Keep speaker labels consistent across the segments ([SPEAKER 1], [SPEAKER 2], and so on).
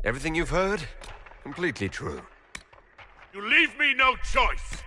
[SPEAKER 1] Everything you've heard? Completely true.
[SPEAKER 2] You leave me no choice!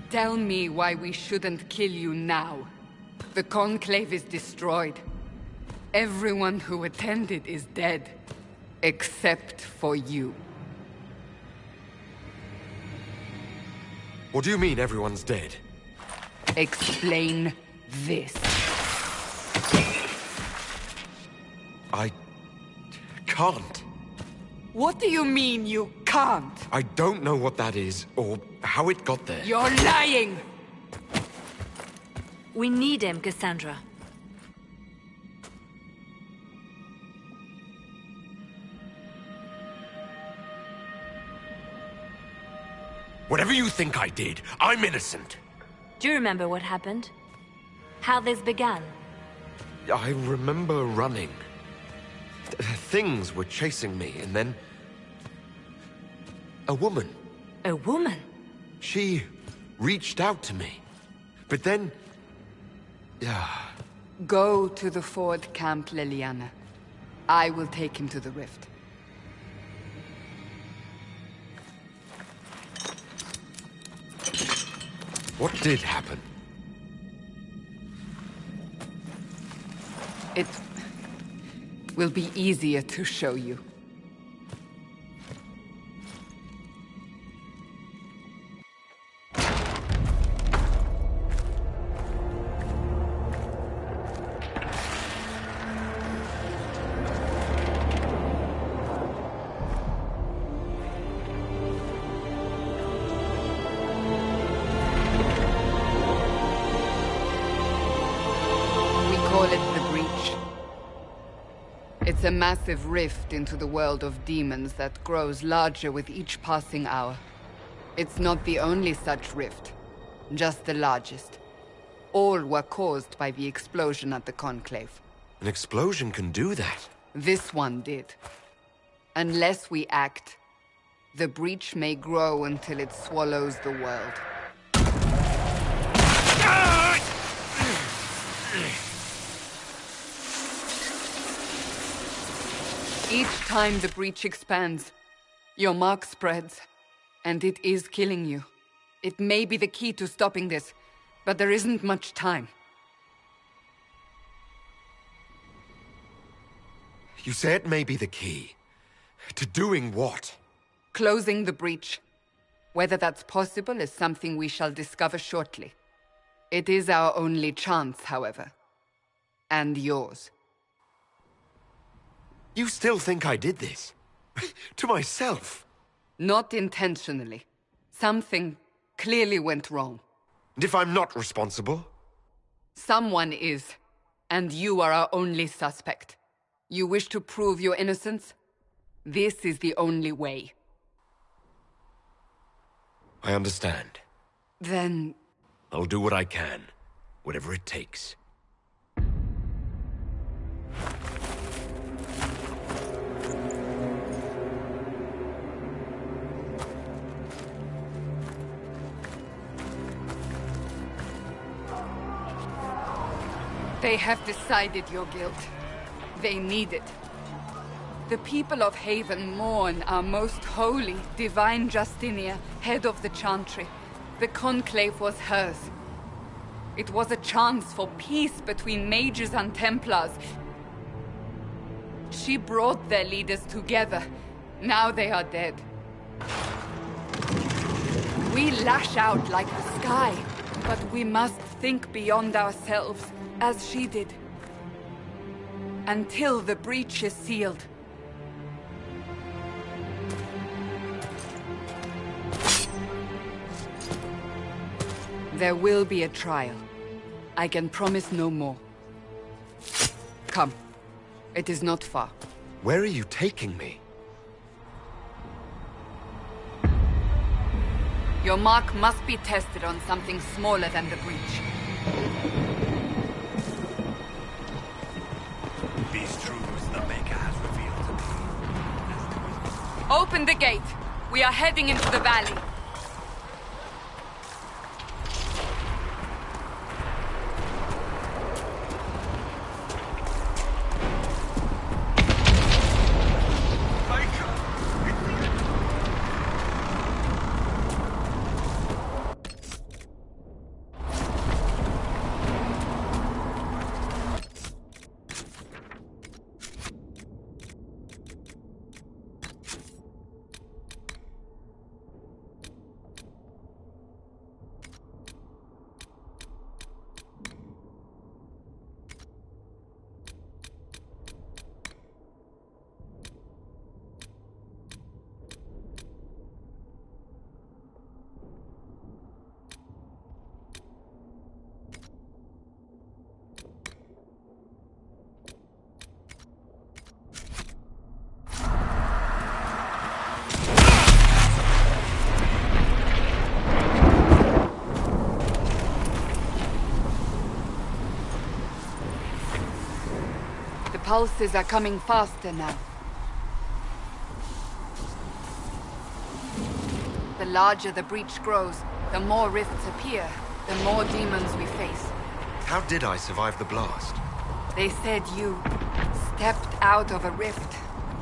[SPEAKER 3] Tell me why we shouldn't kill you now. The Conclave is destroyed. Everyone who attended is dead. Except for you.
[SPEAKER 1] What do you mean everyone's dead?
[SPEAKER 3] Explain this.
[SPEAKER 1] I can't.
[SPEAKER 3] What do you mean you can't?
[SPEAKER 1] I don't know what that is, or how it got there.
[SPEAKER 3] You're lying!
[SPEAKER 4] We need him, Cassandra.
[SPEAKER 1] Whatever you think I did, I'm innocent.
[SPEAKER 4] Do you remember what happened? How this began?
[SPEAKER 1] I remember running. Things were chasing me, and then... a woman.
[SPEAKER 4] A woman?
[SPEAKER 1] She reached out to me. But then...
[SPEAKER 3] Go to the Ford Camp, Liliana. I will take him to the rift.
[SPEAKER 1] What did happen?
[SPEAKER 3] It will be easier to show you. It's a massive rift into the world of demons that grows larger with each passing hour. It's not the only such rift, just the largest. All were caused by the explosion at the Conclave.
[SPEAKER 1] An explosion can do that?
[SPEAKER 3] This one did. Unless we act, the breach may grow until it swallows the world. Each time the breach expands, your mark spreads, and it is killing you. It may be the key to stopping this, but there isn't much time.
[SPEAKER 1] You say it may be the key. To doing what?
[SPEAKER 3] Closing the breach. Whether that's possible is something we shall discover shortly. It is our only chance, however. And yours.
[SPEAKER 1] You still think I did this? To myself?
[SPEAKER 3] Not intentionally. Something clearly went wrong.
[SPEAKER 1] And if I'm not responsible?
[SPEAKER 3] Someone is, and you are our only suspect. You wish to prove your innocence? This is the only way.
[SPEAKER 1] I understand.
[SPEAKER 3] Then...
[SPEAKER 1] I'll do what I can, whatever it takes.
[SPEAKER 3] They have decided your guilt. They need it. The people of Haven mourn our most holy, divine Justinia, head of the Chantry. The Conclave was hers. It was a chance for peace between mages and Templars. She brought their leaders together. Now they are dead. We lash out like the sky, but we must think beyond ourselves, as she did. Until the breach is sealed. There will be a trial. I can promise no more. Come. It is not far.
[SPEAKER 1] Where are you taking me?
[SPEAKER 3] Your mark must be tested on something smaller than the breach.
[SPEAKER 2] These truths the Maker has revealed to me.
[SPEAKER 3] Open the gate. We are heading into the valley. pulses are coming faster now. The larger the breach grows, the more rifts appear, the more demons we face.
[SPEAKER 1] How did I survive the blast?
[SPEAKER 3] They said you stepped out of a rift,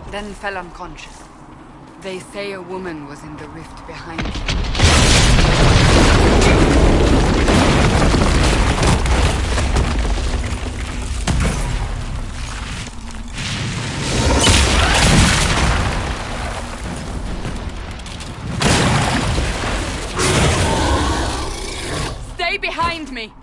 [SPEAKER 3] then fell unconscious. They say a woman was in the rift behind you. Stay behind me!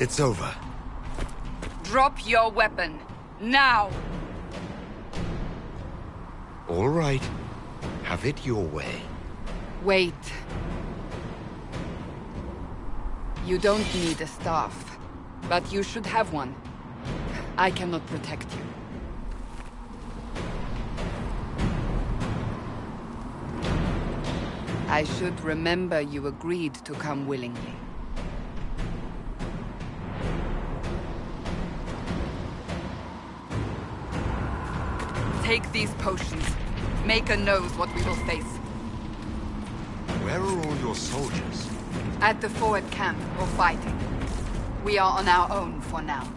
[SPEAKER 1] It's over.
[SPEAKER 3] Drop your weapon. Now!
[SPEAKER 1] All right. Have it your way.
[SPEAKER 3] Wait. You don't need a staff, but you should have one. I cannot protect you. I should remember you agreed to come willingly. Take these potions. Maker knows what we will face.
[SPEAKER 1] Where are all your soldiers?
[SPEAKER 3] At the forward camp, or fighting. We are on our own for now.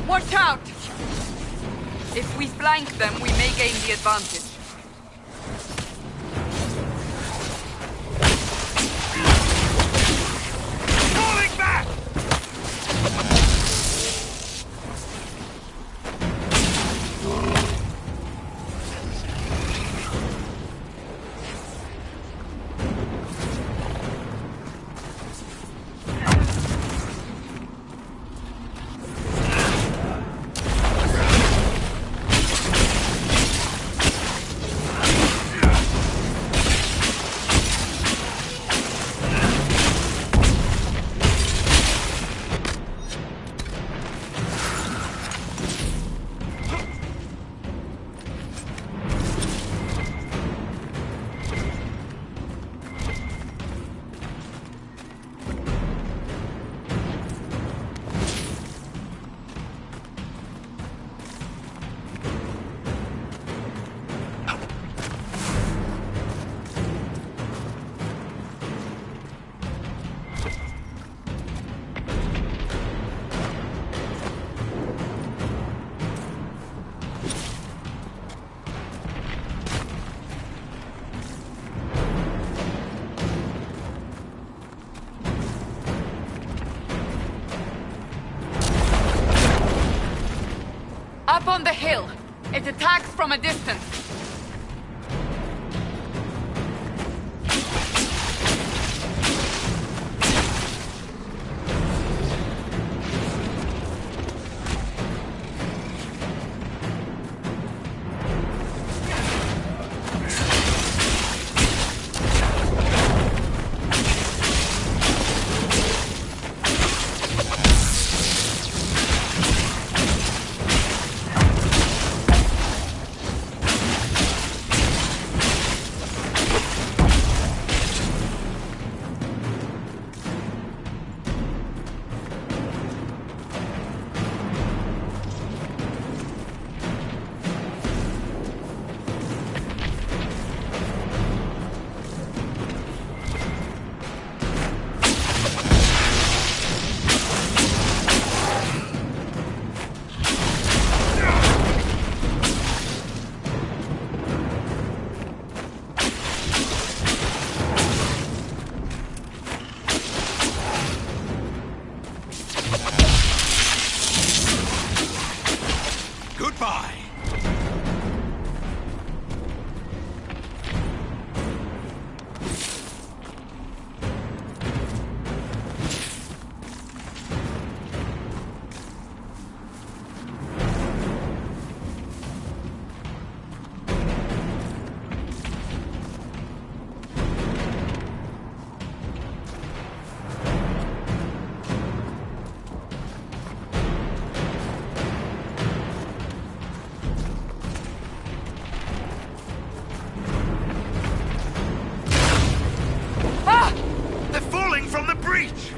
[SPEAKER 3] Watch out! If we flank them, we may gain the advantage.
[SPEAKER 2] Falling back! Up on the hill. It attacks from a distance.
[SPEAKER 1] breach!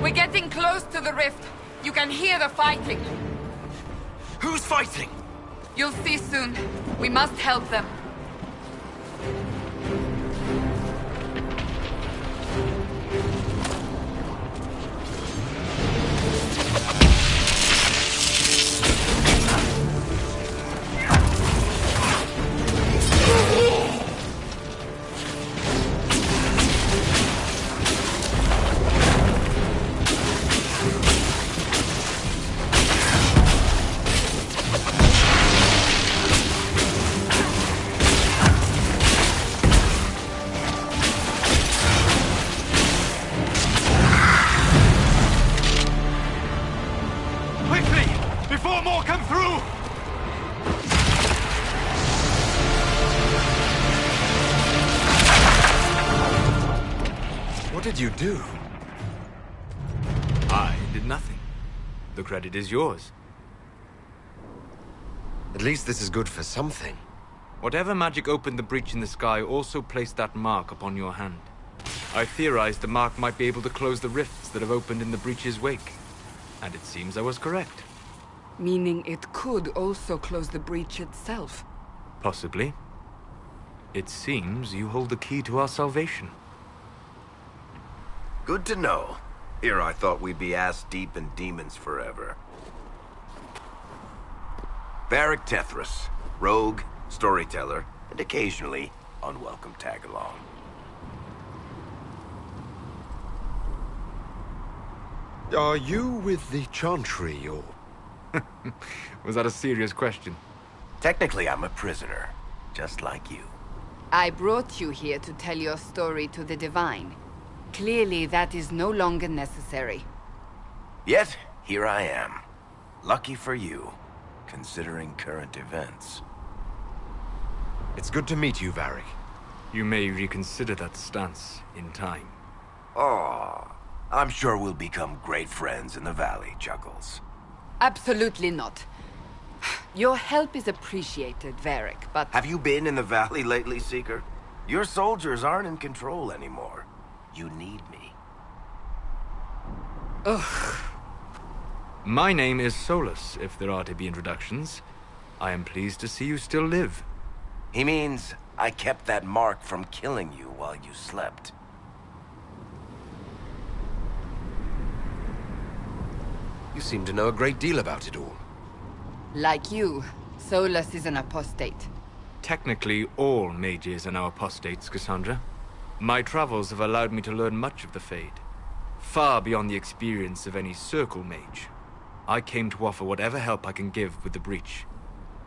[SPEAKER 3] We're getting close to the rift. You can hear the fighting.
[SPEAKER 1] Who's fighting?
[SPEAKER 3] You'll see soon. We must help them.
[SPEAKER 2] Before more come through!
[SPEAKER 1] What did you do?
[SPEAKER 2] I did nothing. The credit is yours.
[SPEAKER 1] At least this is good for something.
[SPEAKER 2] Whatever magic opened the breach in the sky also placed that mark upon your hand. I theorized the mark might be able to close the rifts that have opened in the breach's wake. And it seems I was correct.
[SPEAKER 3] Meaning it could also close the breach itself.
[SPEAKER 2] Possibly. It seems you hold the key to our salvation.
[SPEAKER 5] Good to know. Here I thought we'd be ass-deep in demons forever. Varric Tethras, rogue, storyteller, and occasionally unwelcome tag-along.
[SPEAKER 1] Are you with the Chantry, or...?
[SPEAKER 2] Was that a serious question?
[SPEAKER 5] Technically, I'm a prisoner, just like you.
[SPEAKER 3] I brought you here to tell your story to the Divine. Clearly, that is no longer necessary.
[SPEAKER 5] Yet, here I am. Lucky for you, considering current events.
[SPEAKER 1] It's good to meet you, Varric.
[SPEAKER 2] You may reconsider that stance in time.
[SPEAKER 5] Oh, I'm sure we'll become great friends in the valley, Chuckles.
[SPEAKER 3] Absolutely not. Your help is appreciated, Varric, but...
[SPEAKER 5] Have you been in the valley lately, Seeker? Your soldiers aren't in control anymore. you need me.
[SPEAKER 3] Ugh.
[SPEAKER 2] My name is Solus, if there are to be introductions. I am pleased to see you still live.
[SPEAKER 5] He means I kept that mark from killing you while you slept.
[SPEAKER 1] You seem to know a great deal about it all.
[SPEAKER 3] Like you, Solus is an apostate.
[SPEAKER 2] Technically, all mages are now apostates, Cassandra. My travels have allowed me to learn much of the Fade, far beyond the experience of any Circle mage. I came to offer whatever help I can give with the breach.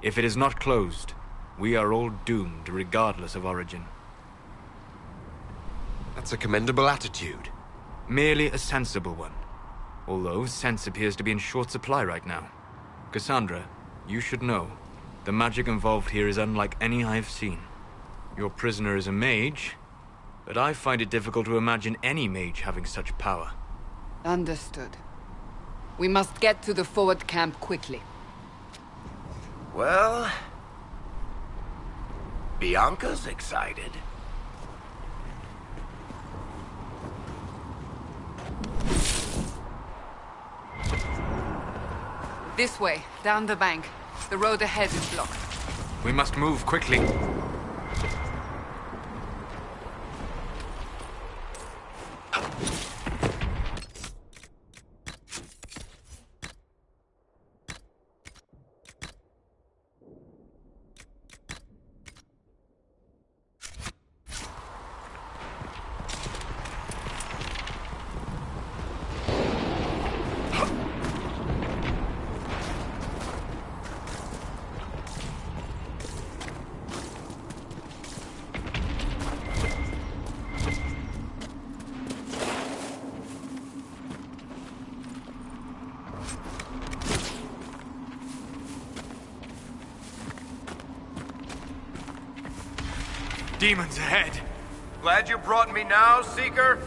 [SPEAKER 2] If it is not closed, we are all doomed regardless of origin.
[SPEAKER 1] That's a commendable attitude.
[SPEAKER 2] Merely a sensible one. Although sense appears to be in short supply right now. Cassandra, you should know, the magic involved here is unlike any I have seen. Your prisoner is a mage, but I find it difficult to imagine any mage having such power.
[SPEAKER 3] Understood. We must get to the forward camp quickly.
[SPEAKER 5] Well, Bianca's excited.
[SPEAKER 3] This way, down the bank. The road ahead is blocked.
[SPEAKER 2] We must move quickly. Demons ahead!
[SPEAKER 6] Glad you brought me now, Seeker?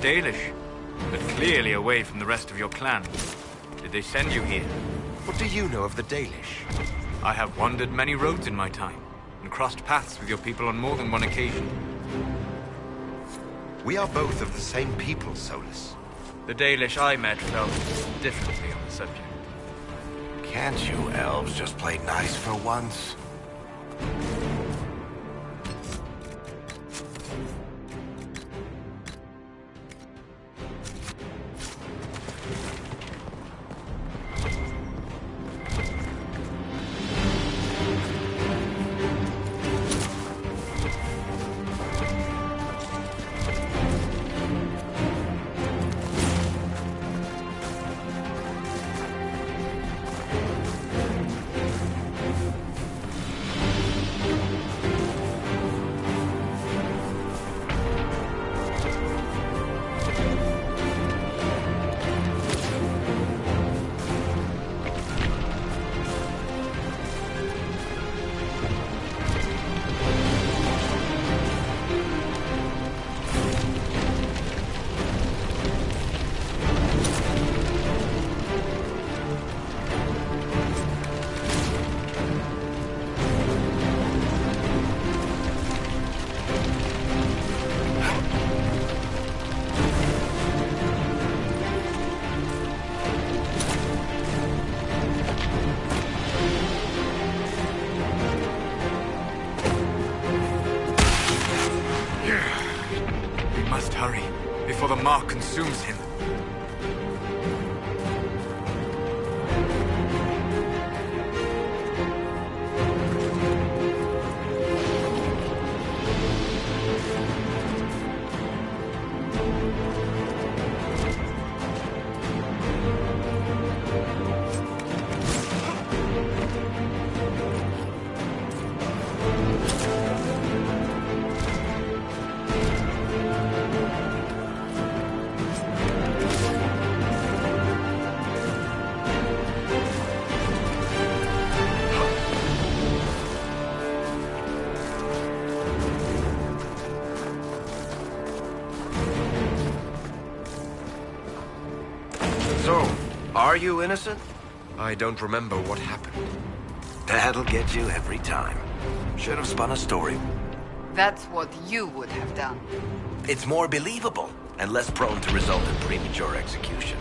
[SPEAKER 2] Dalish, but clearly away from the rest of your clan. Did they send you here?
[SPEAKER 1] What do you know of the Dalish?
[SPEAKER 2] I have wandered many roads in my time, and crossed paths with your people on more than one occasion.
[SPEAKER 1] We are both of the same people, Solus.
[SPEAKER 2] The Dalish I met felt differently on the subject.
[SPEAKER 5] Can't you elves just play nice for once?
[SPEAKER 2] Hurry, before the mark consumes him.
[SPEAKER 5] So, are you innocent?
[SPEAKER 1] I don't remember what happened.
[SPEAKER 5] That'll get you every time. Should have spun a story.
[SPEAKER 3] That's what you would have done.
[SPEAKER 5] It's more believable, and less prone to result in premature execution.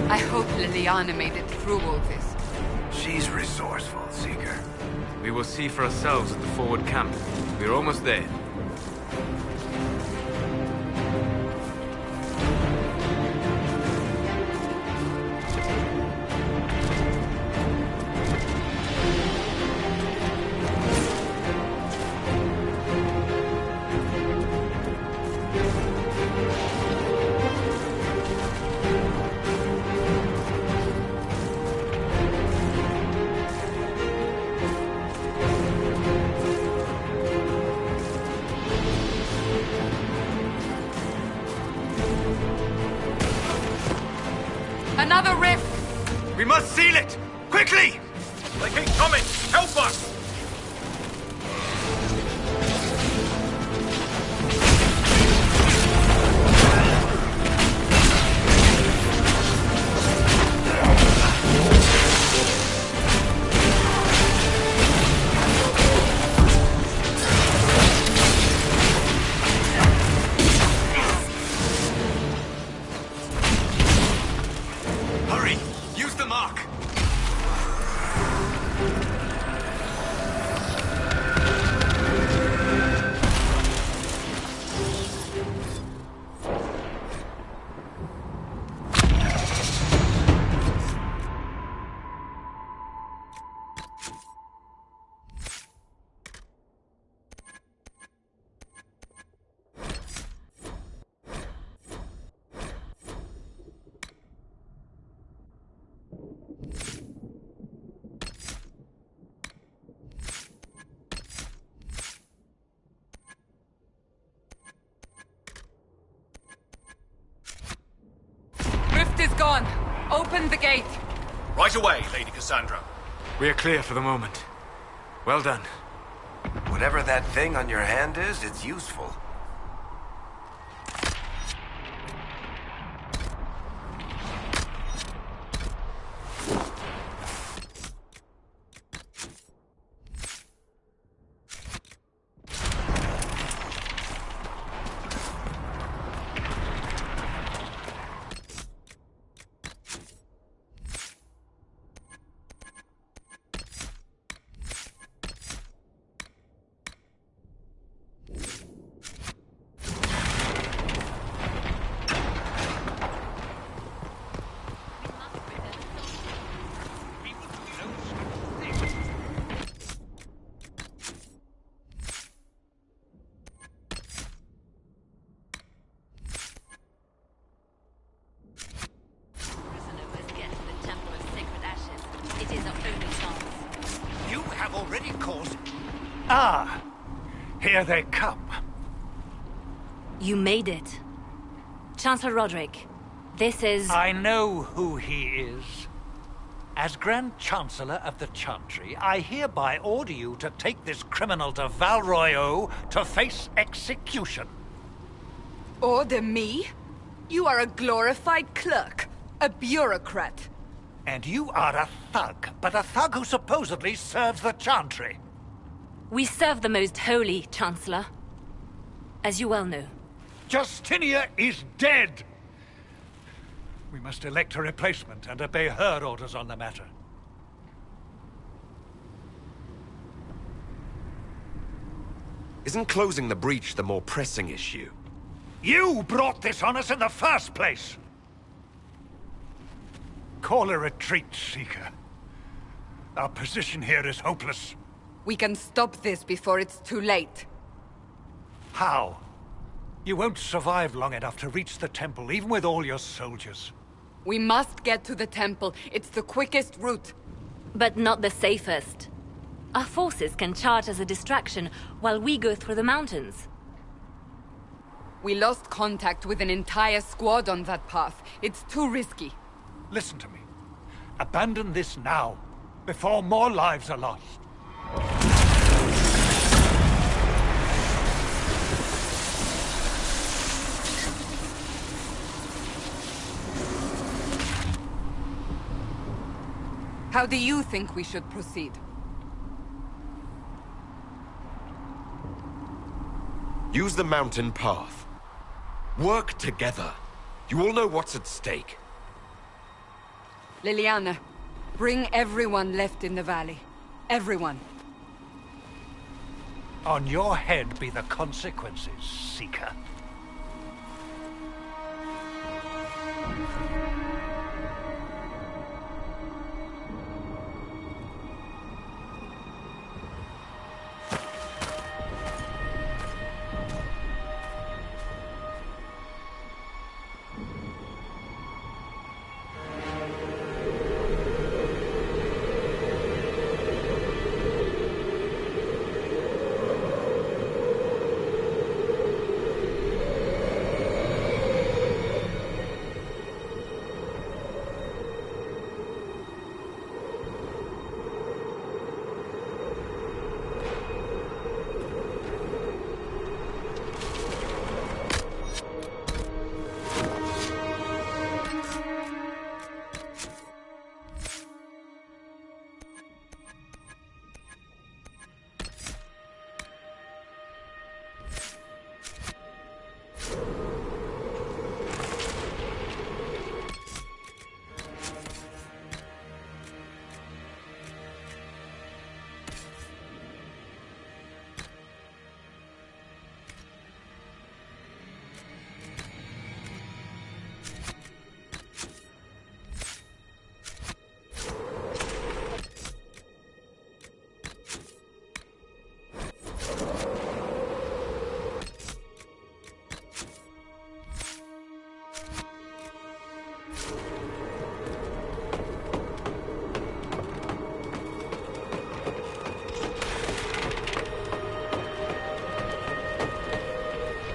[SPEAKER 3] I hope Liliana made it through all this.
[SPEAKER 5] She's resourceful, Seeker.
[SPEAKER 2] We will see for ourselves at the forward camp. We're almost there.
[SPEAKER 3] Another rift!
[SPEAKER 2] We must seal it! Quickly!
[SPEAKER 6] They keep coming! Help us!
[SPEAKER 2] Hurry! Use the mark!
[SPEAKER 3] gone. Open the gate.
[SPEAKER 6] Right away, Lady Cassandra.
[SPEAKER 2] We are clear for the moment. Well done.
[SPEAKER 5] Whatever that thing on your hand is, it's useful.
[SPEAKER 7] Ah, here they come.
[SPEAKER 4] You made it. Chancellor Roderick, this is...
[SPEAKER 7] I know who he is. As Grand Chancellor of the Chantry, I hereby order you to take this criminal to Val Royeaux to face execution.
[SPEAKER 3] Order me? You are a glorified clerk, a bureaucrat.
[SPEAKER 7] And you are a thug, but a thug who supposedly serves the Chantry.
[SPEAKER 4] We serve the most holy, Chancellor. As you well know.
[SPEAKER 7] Justinia is dead! We must elect a replacement and obey her orders on the matter.
[SPEAKER 1] Isn't closing the breach the more pressing issue?
[SPEAKER 7] You brought this on us in the first place! Call a retreat, Seeker. Our position here is hopeless.
[SPEAKER 3] We can stop this before it's too late.
[SPEAKER 7] How? You won't survive long enough to reach the temple, even with all your soldiers.
[SPEAKER 3] We must get to the temple. It's the quickest route.
[SPEAKER 4] But not the safest. Our forces can charge as a distraction while we go through the mountains.
[SPEAKER 3] We lost contact with an entire squad on that path. It's too risky.
[SPEAKER 7] Listen to me. Abandon this now, before more lives are lost.
[SPEAKER 3] How do you think we should proceed?
[SPEAKER 1] Use the mountain path. Work together. You all know what's at stake.
[SPEAKER 3] Liliana, bring everyone left in the valley. Everyone.
[SPEAKER 7] On your head be the consequences, Seeker.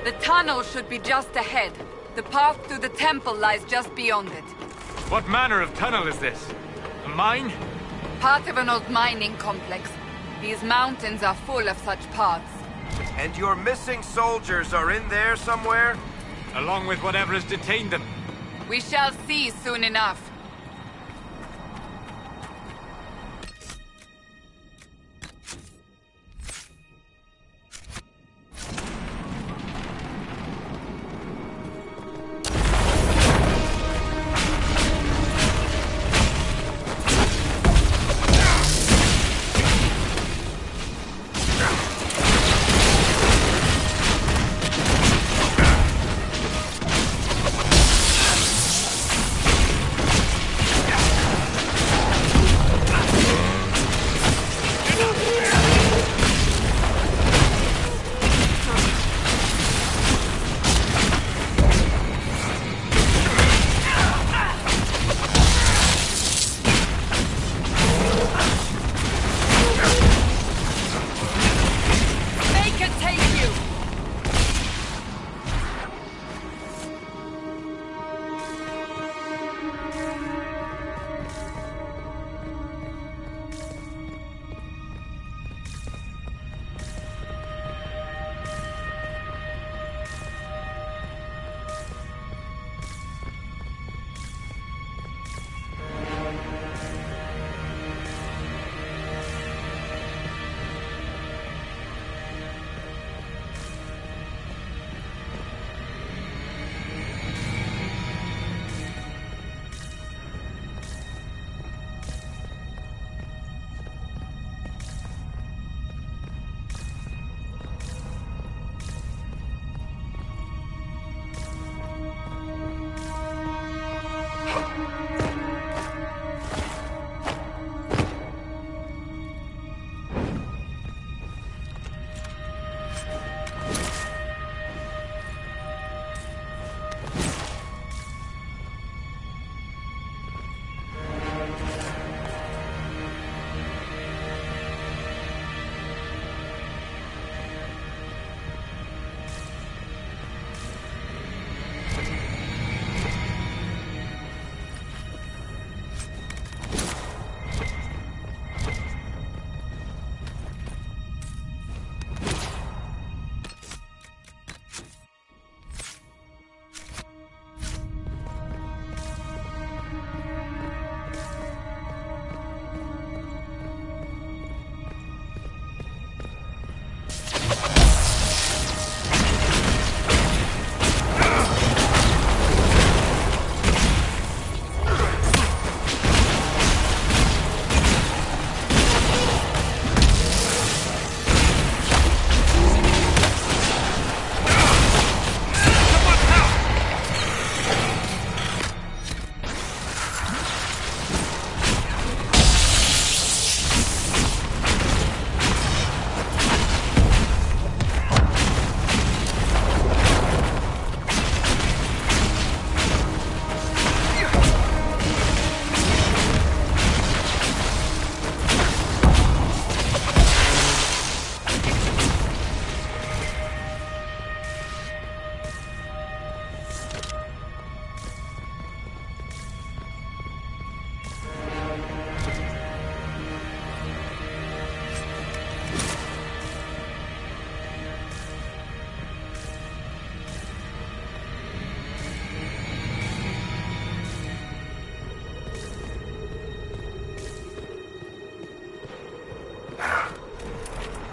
[SPEAKER 3] The tunnel should be just ahead. The path to the temple lies just beyond it.
[SPEAKER 2] What manner of tunnel is this? A mine?
[SPEAKER 3] Part of an old mining complex. These mountains are full of such paths.
[SPEAKER 5] And your missing soldiers are in there somewhere?
[SPEAKER 2] Along with whatever has detained them.
[SPEAKER 3] We shall see soon enough.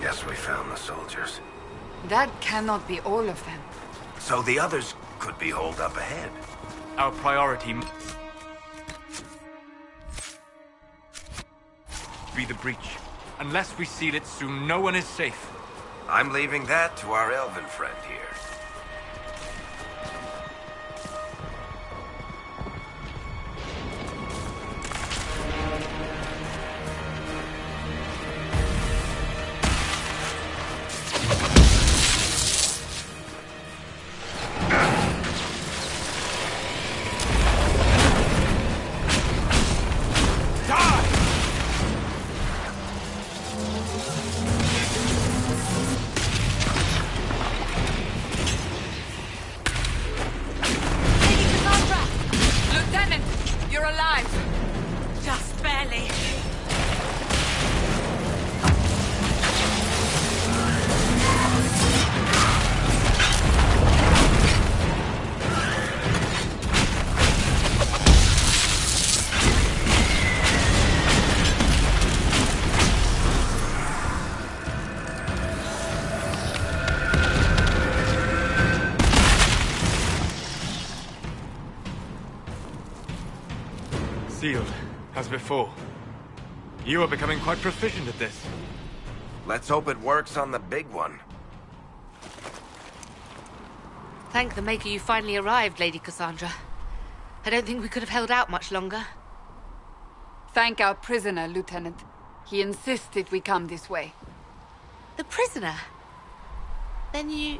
[SPEAKER 5] Guess we found the soldiers.
[SPEAKER 3] That cannot be all of them.
[SPEAKER 5] So the others could be holed up ahead.
[SPEAKER 2] Our priority be the breach. Unless we seal it soon, no one is safe.
[SPEAKER 5] I'm leaving that to our elven friend here.
[SPEAKER 3] You're alive!
[SPEAKER 4] Just barely.
[SPEAKER 2] Sealed, as before. You are becoming quite proficient at this.
[SPEAKER 5] Let's hope it works on the big one.
[SPEAKER 8] Thank the Maker you finally arrived, Lady Cassandra. I don't think we could have held out much longer.
[SPEAKER 3] Thank our prisoner, Lieutenant. He insisted we come this way.
[SPEAKER 8] The prisoner? Then you...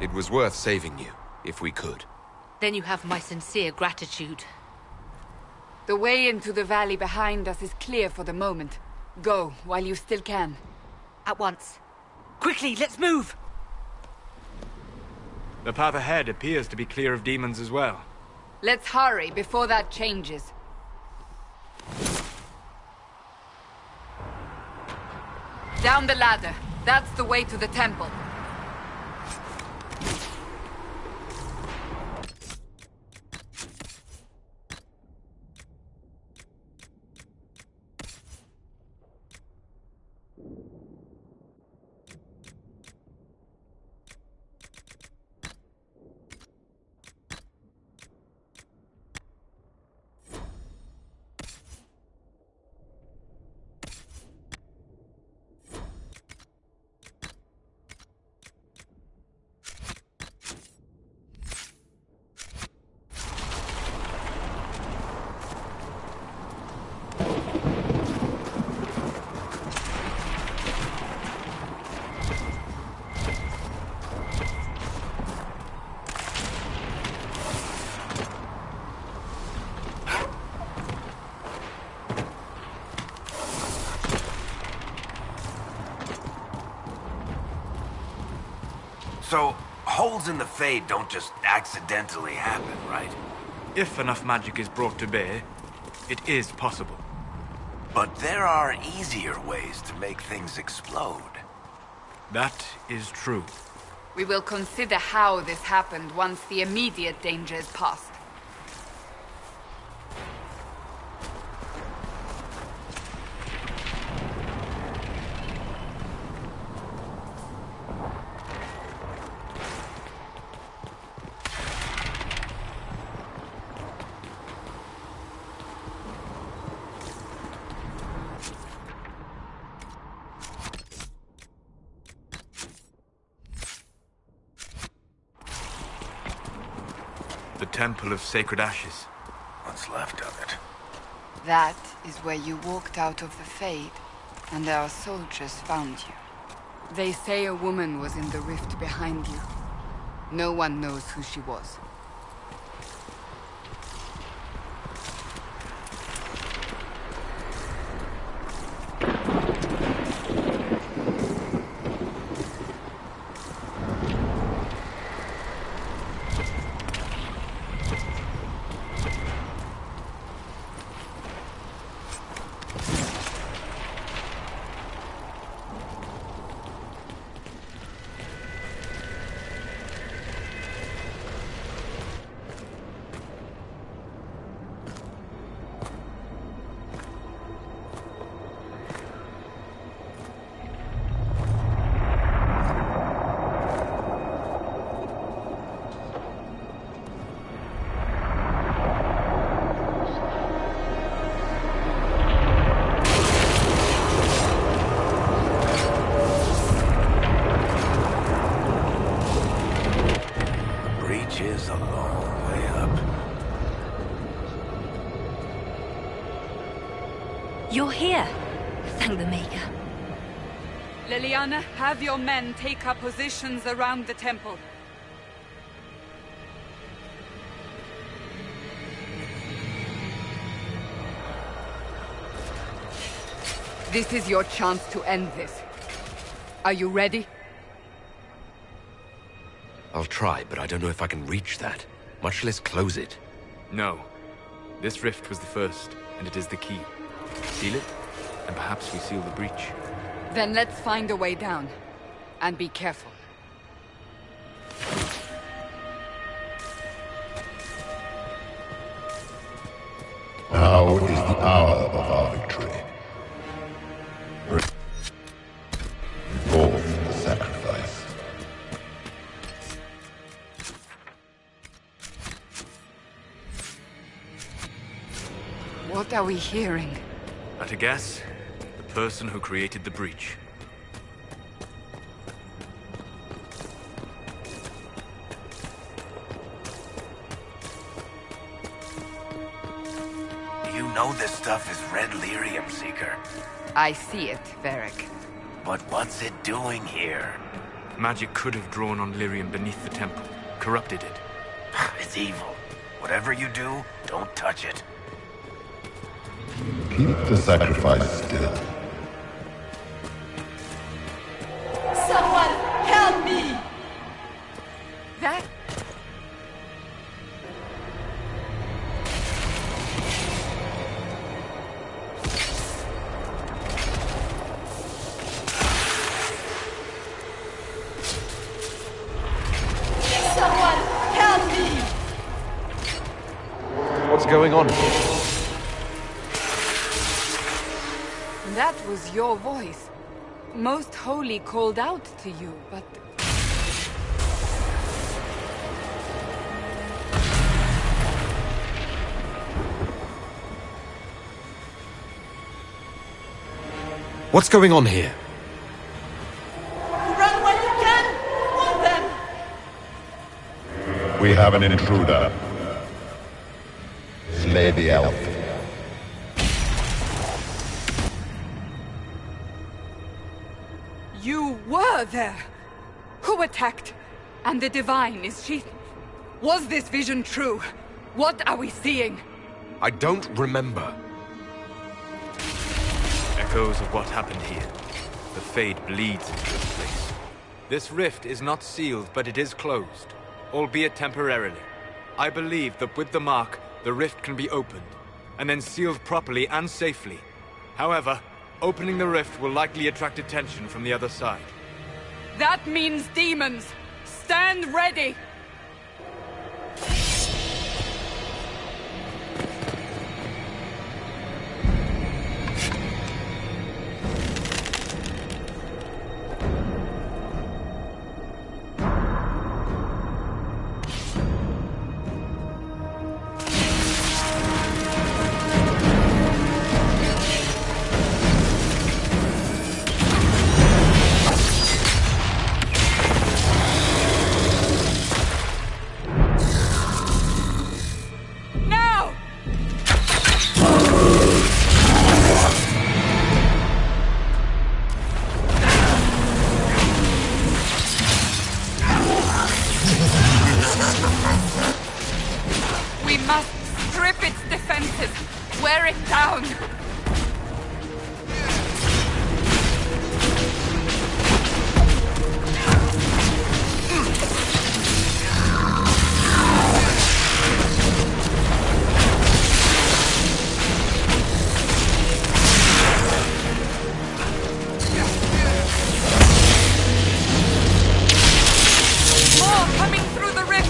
[SPEAKER 1] It was worth saving you, if we could.
[SPEAKER 8] Then you have my sincere gratitude.
[SPEAKER 3] The way into the valley behind us is clear for the moment. Go, while you still can.
[SPEAKER 8] At once. Quickly, let's move!
[SPEAKER 2] The path ahead appears to be clear of demons as well.
[SPEAKER 3] Let's hurry before that changes. Down the ladder. That's the way to the temple.
[SPEAKER 5] So, holes in the Fade don't just accidentally happen, right?
[SPEAKER 2] If enough magic is brought to bear, it is possible.
[SPEAKER 5] But there are easier ways to make things explode.
[SPEAKER 2] That is true.
[SPEAKER 3] We will consider how this happened once the immediate danger is past.
[SPEAKER 2] The Temple of Sacred Ashes.
[SPEAKER 5] What's left of it?
[SPEAKER 3] That is where you walked out of the Fade, and our soldiers found you. They say a woman was in the rift behind you. No one knows who she was.
[SPEAKER 5] Is a long way up.
[SPEAKER 4] You're here. Thank the Maker.
[SPEAKER 3] Liliana, have your men take up positions around the temple. This is your chance to end this. Are you ready?
[SPEAKER 1] I'll try, but I don't know if I can reach that, much less close it.
[SPEAKER 2] No. This rift was the first, and it is the key. Seal it, and perhaps we seal the breach.
[SPEAKER 3] Then let's find a way down. And be careful.
[SPEAKER 9] Now is the hour of our victory. Forth the sacrifice.
[SPEAKER 3] What are we hearing?
[SPEAKER 2] At a guess, the person who created the breach.
[SPEAKER 5] You know this stuff is red lyrium, Seeker.
[SPEAKER 3] I see it, Varric.
[SPEAKER 5] But what's it doing here?
[SPEAKER 2] Magic could have drawn on lyrium beneath the temple, corrupted it.
[SPEAKER 5] It's evil. Whatever you do, don't touch it.
[SPEAKER 9] Keep the sacrifice still.
[SPEAKER 3] Someone help me! That... Someone help me!
[SPEAKER 10] What's going on here?
[SPEAKER 3] That was your voice. Most Holy called out to you, but...
[SPEAKER 1] What's going on here?
[SPEAKER 3] Run when you can! Want them!
[SPEAKER 9] We have an intruder. Slay the elf.
[SPEAKER 3] You were there! Who attacked? And the Divine, is she... Was this vision true? What are we seeing?
[SPEAKER 1] I don't remember.
[SPEAKER 2] Echoes of what happened here. The Fade bleeds into this place. This rift is not sealed, but it is closed, albeit temporarily. I believe that with the mark, the rift can be opened, and then sealed properly and safely. However, opening the rift will likely attract attention from the other side.
[SPEAKER 3] That means demons! Stand ready! We must strip its defenses, wear it down. More coming through the rift.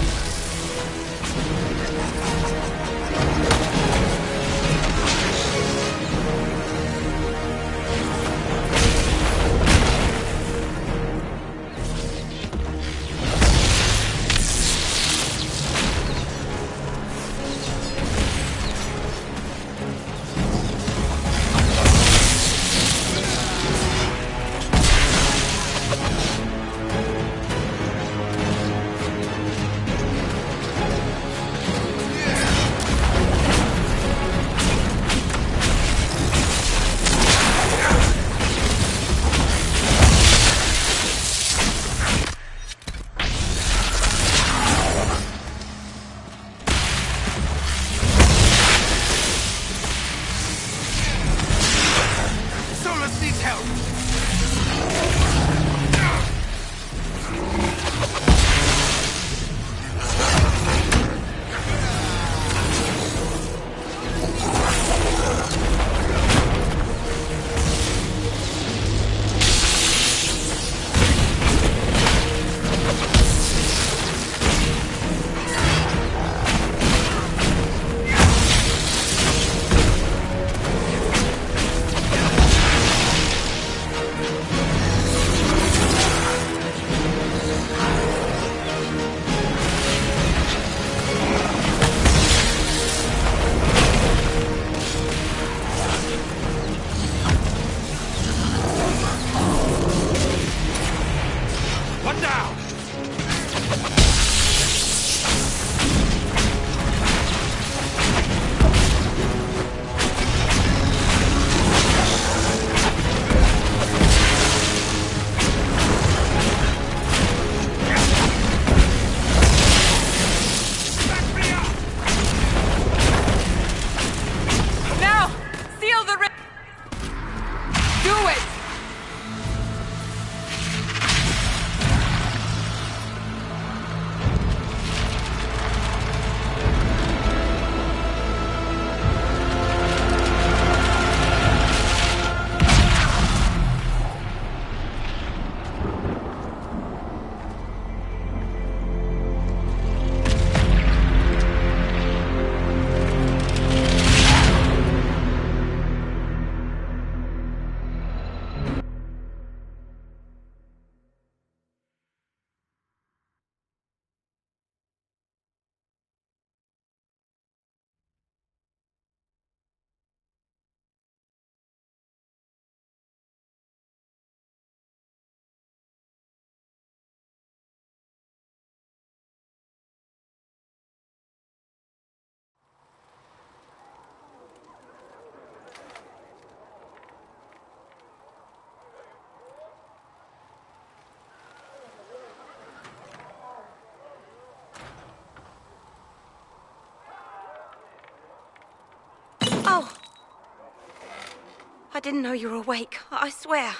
[SPEAKER 10] didn't know you were awake, I swear.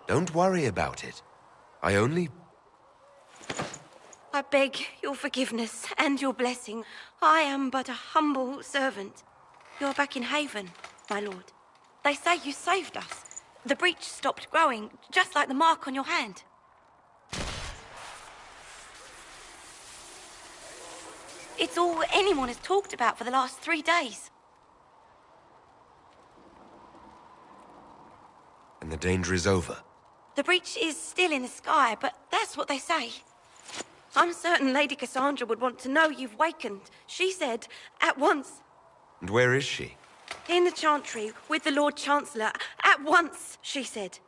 [SPEAKER 1] Don't worry about it. I only...
[SPEAKER 10] I beg your forgiveness and your blessing. I am but a humble servant. You're back in Haven, my lord. They say you saved us. The breach stopped growing, just like the mark on your hand. It's all anyone has talked about for the last 3 days.
[SPEAKER 1] And the danger is over.
[SPEAKER 10] The breach is still in the sky, but that's what they say. I'm certain Lady Cassandra would want to know you've wakened. She said, at once.
[SPEAKER 1] And where is she?
[SPEAKER 10] In the Chantry, with the Lord Chancellor. At once, she said.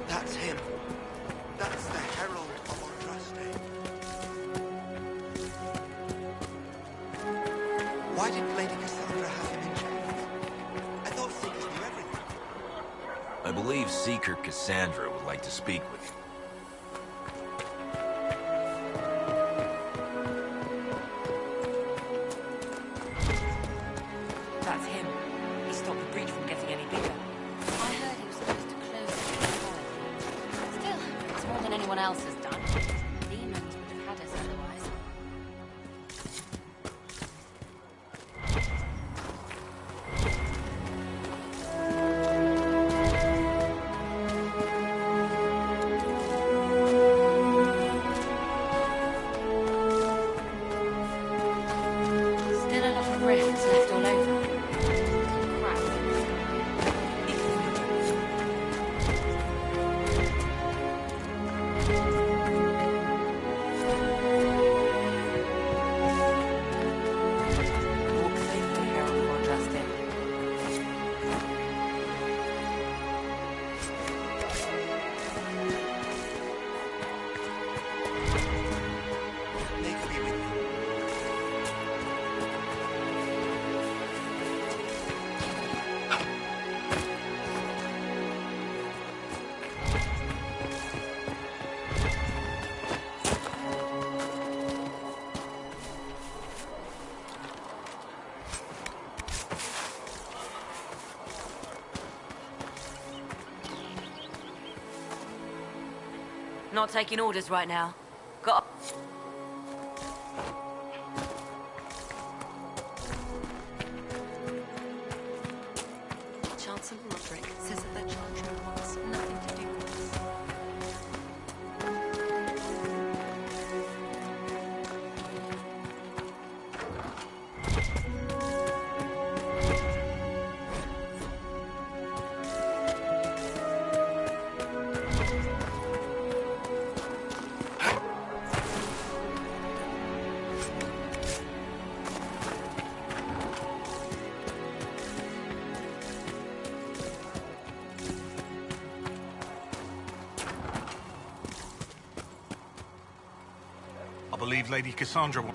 [SPEAKER 11] That's him. That's the herald of Andraste. Why didn't Lady Cassandra have him in chains? I thought Seekers knew everything.
[SPEAKER 5] I believe Seeker Cassandra would like to speak with you.
[SPEAKER 8] That's him. He stopped the breach from getting any bigger. I heard he was supposed to close it. Still, it's more than anyone else has done. Demons would have had us otherwise. Still a lot of rifts left all over. Not taking orders right now. Got...
[SPEAKER 10] Chancellor Roderick says that the Chantry wants nothing to do with us.
[SPEAKER 6] I believe Lady Cassandra will...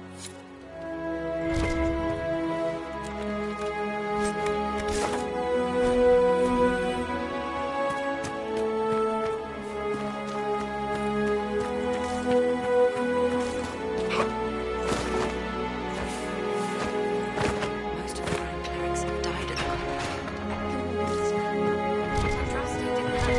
[SPEAKER 10] Most of the Grand Clerics have died at the Andraste didn't have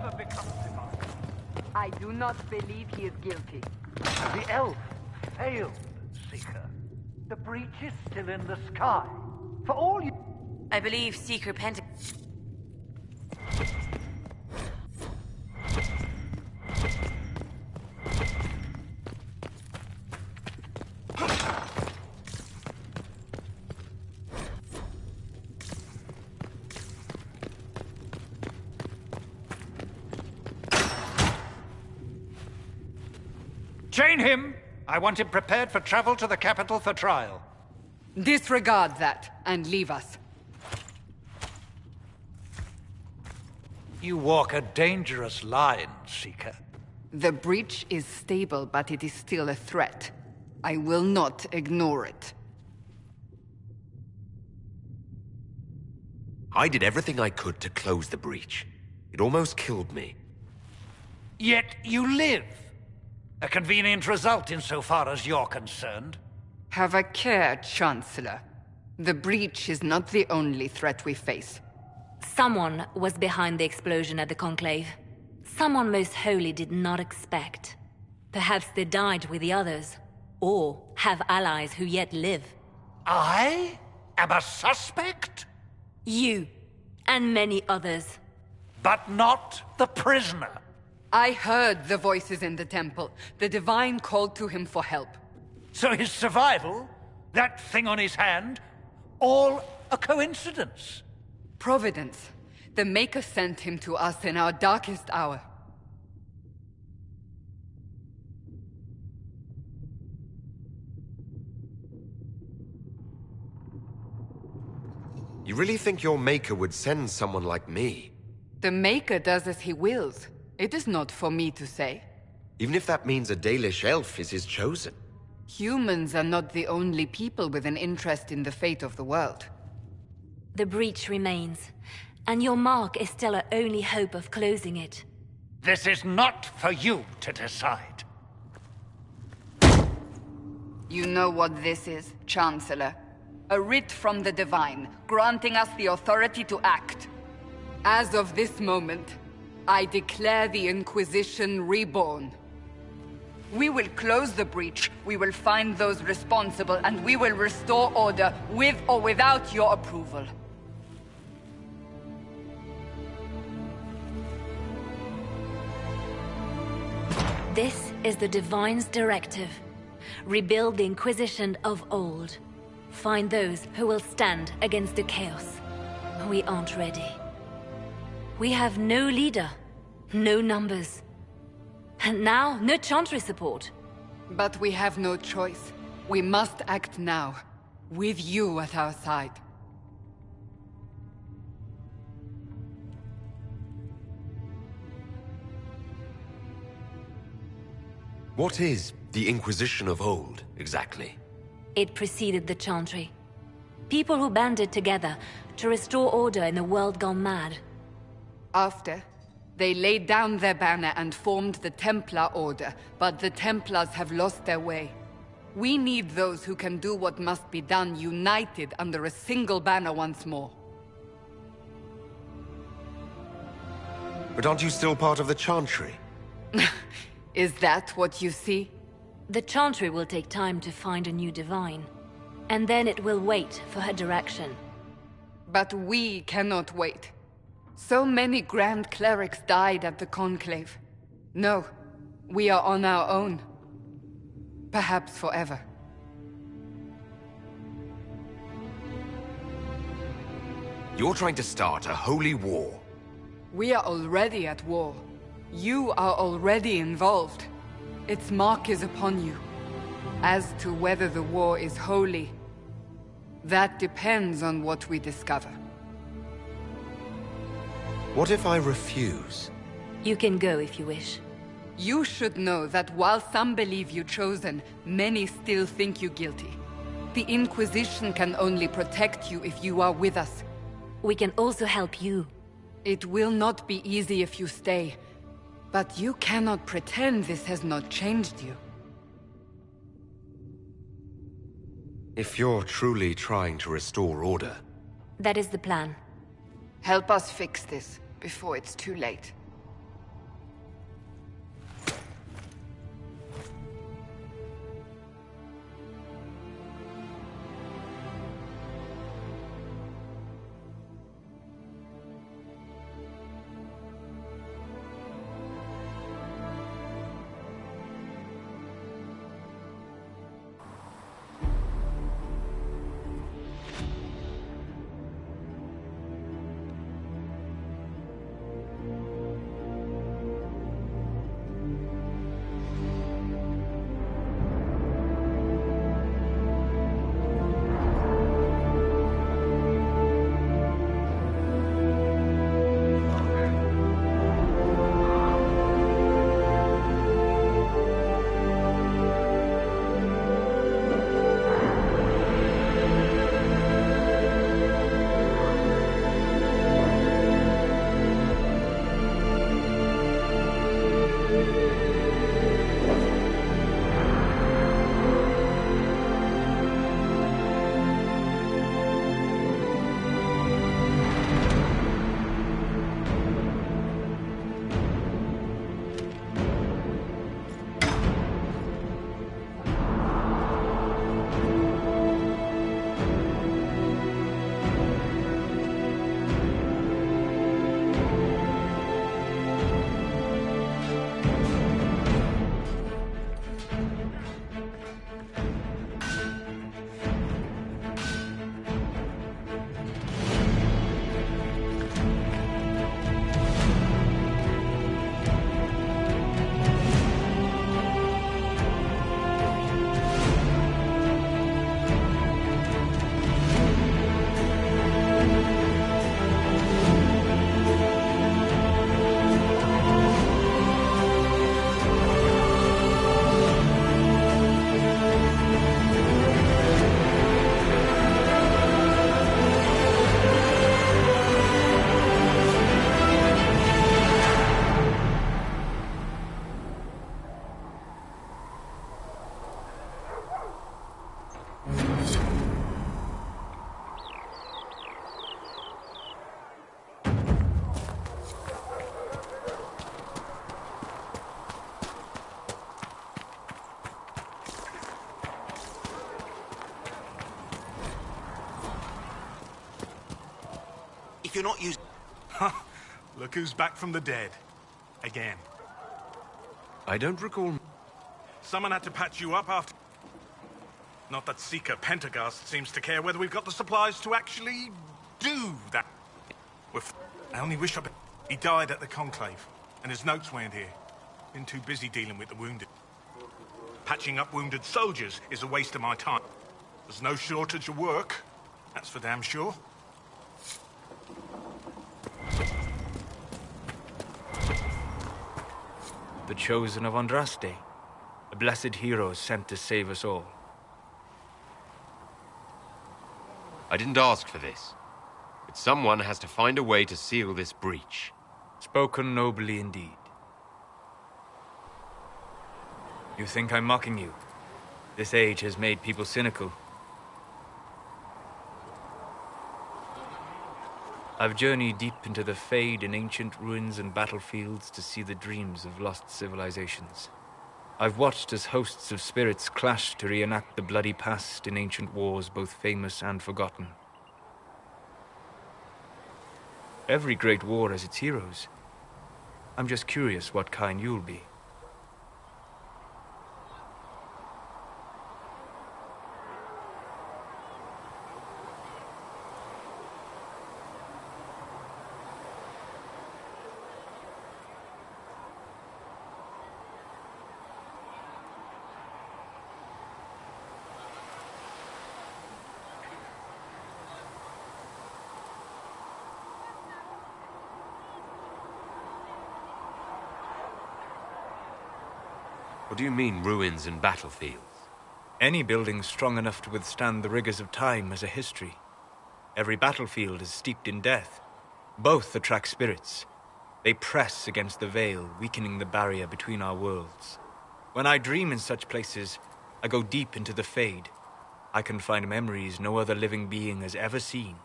[SPEAKER 7] ever become divine.
[SPEAKER 3] I do not believe he is guilty.
[SPEAKER 7] The elf failed, Seeker. The breach is still in the sky. For all you...
[SPEAKER 10] I believe Seeker Pent...
[SPEAKER 7] Chain him! I want him prepared for travel to the capital for trial.
[SPEAKER 3] Disregard that, and leave us.
[SPEAKER 7] You walk a dangerous line, Seeker.
[SPEAKER 3] The breach is stable, but it is still a threat. I will not ignore it.
[SPEAKER 1] I did everything I could to close the breach. It almost killed me.
[SPEAKER 7] Yet you live. A convenient result insofar as you're concerned.
[SPEAKER 3] Have a care, Chancellor. The breach is not the only threat we face.
[SPEAKER 4] Someone was behind the explosion at the Conclave. Someone Most Holy did not expect. Perhaps they died with the others, or have allies who yet live.
[SPEAKER 7] I am a suspect?
[SPEAKER 4] You, and many others.
[SPEAKER 7] But not the prisoner.
[SPEAKER 3] I heard the voices in the temple. The Divine called to him for help.
[SPEAKER 7] So his survival, that thing on his hand, all a coincidence?
[SPEAKER 3] Providence. The Maker sent him to us in our darkest hour.
[SPEAKER 1] You really think your Maker would send someone like me?
[SPEAKER 3] The Maker does as he wills. It is not for me to say.
[SPEAKER 1] Even if that means a Dalish elf is his chosen.
[SPEAKER 3] Humans are not the only people with an interest in the fate of the world.
[SPEAKER 4] The breach remains, and your mark is still our only hope of closing it.
[SPEAKER 7] This is not for you to decide.
[SPEAKER 3] You know what this is, Chancellor. A writ from the Divine, granting us the authority to act. As of this moment, I declare the Inquisition reborn. We will close the breach, we will find those responsible, and we will restore order with or without your approval.
[SPEAKER 4] This is the Divine's directive. Rebuild the Inquisition of old. Find those who will stand against the chaos. We aren't ready. We have no leader, no numbers. And now, no Chantry support.
[SPEAKER 3] But we have no choice. We must act now, with you at our side.
[SPEAKER 1] What is the Inquisition of old, exactly?
[SPEAKER 4] It preceded the Chantry. People who banded together to restore order in a world gone mad.
[SPEAKER 3] After, they laid down their banner and formed the Templar Order, but the Templars have lost their way. We need those who can do what must be done, united under a single banner once more.
[SPEAKER 1] But aren't you still part of the Chantry?
[SPEAKER 3] Is that what you see?
[SPEAKER 4] The Chantry will take time to find a new Divine. And then it will wait for her direction.
[SPEAKER 3] But we cannot wait. So many Grand Clerics died at the Conclave. No, we are on our own. Perhaps forever.
[SPEAKER 1] You're trying to start a holy war.
[SPEAKER 3] We are already at war. You are already involved. Its mark is upon you. As to whether the war is holy, that depends on what we discover.
[SPEAKER 1] What if I refuse?
[SPEAKER 4] You can go if you wish.
[SPEAKER 3] You should know that while some believe you chosen, many still think you guilty. The Inquisition can only protect you if you are with us.
[SPEAKER 4] We can also help you.
[SPEAKER 3] It will not be easy if you stay, but you cannot pretend this has not changed you.
[SPEAKER 1] If you're truly trying to restore order...
[SPEAKER 4] That is the plan.
[SPEAKER 3] Help us fix this, before it's too late.
[SPEAKER 11] If you're not using...
[SPEAKER 6] Look who's back from the dead. Again.
[SPEAKER 1] I don't recall...
[SPEAKER 6] Someone had to patch you up after... Not that Seeker Pentagast seems to care whether we've got the supplies to actually do that. I only wish he died at the Conclave, and his notes weren't here. Been too busy dealing with the wounded. Patching up wounded soldiers is a waste of my time. There's no shortage of work, that's for damn sure.
[SPEAKER 2] The Chosen of Andraste, a blessed hero sent to save us all.
[SPEAKER 1] I didn't ask for this. But someone has to find a way to seal this breach.
[SPEAKER 2] Spoken nobly indeed. You think I'm mocking you? This age has made people cynical. I've journeyed deep into the Fade in ancient ruins and battlefields to see the dreams of lost civilizations. I've watched as hosts of spirits clash to reenact the bloody past in ancient wars both famous and forgotten. Every great war has its heroes. I'm just curious what kind you'll be.
[SPEAKER 1] What do you mean, ruins and battlefields?
[SPEAKER 2] Any building strong enough to withstand the rigors of time has a history. Every battlefield is steeped in death. Both attract spirits. They press against the veil, weakening the barrier between our worlds. When I dream in such places, I go deep into the Fade. I can find memories no other living being has ever seen.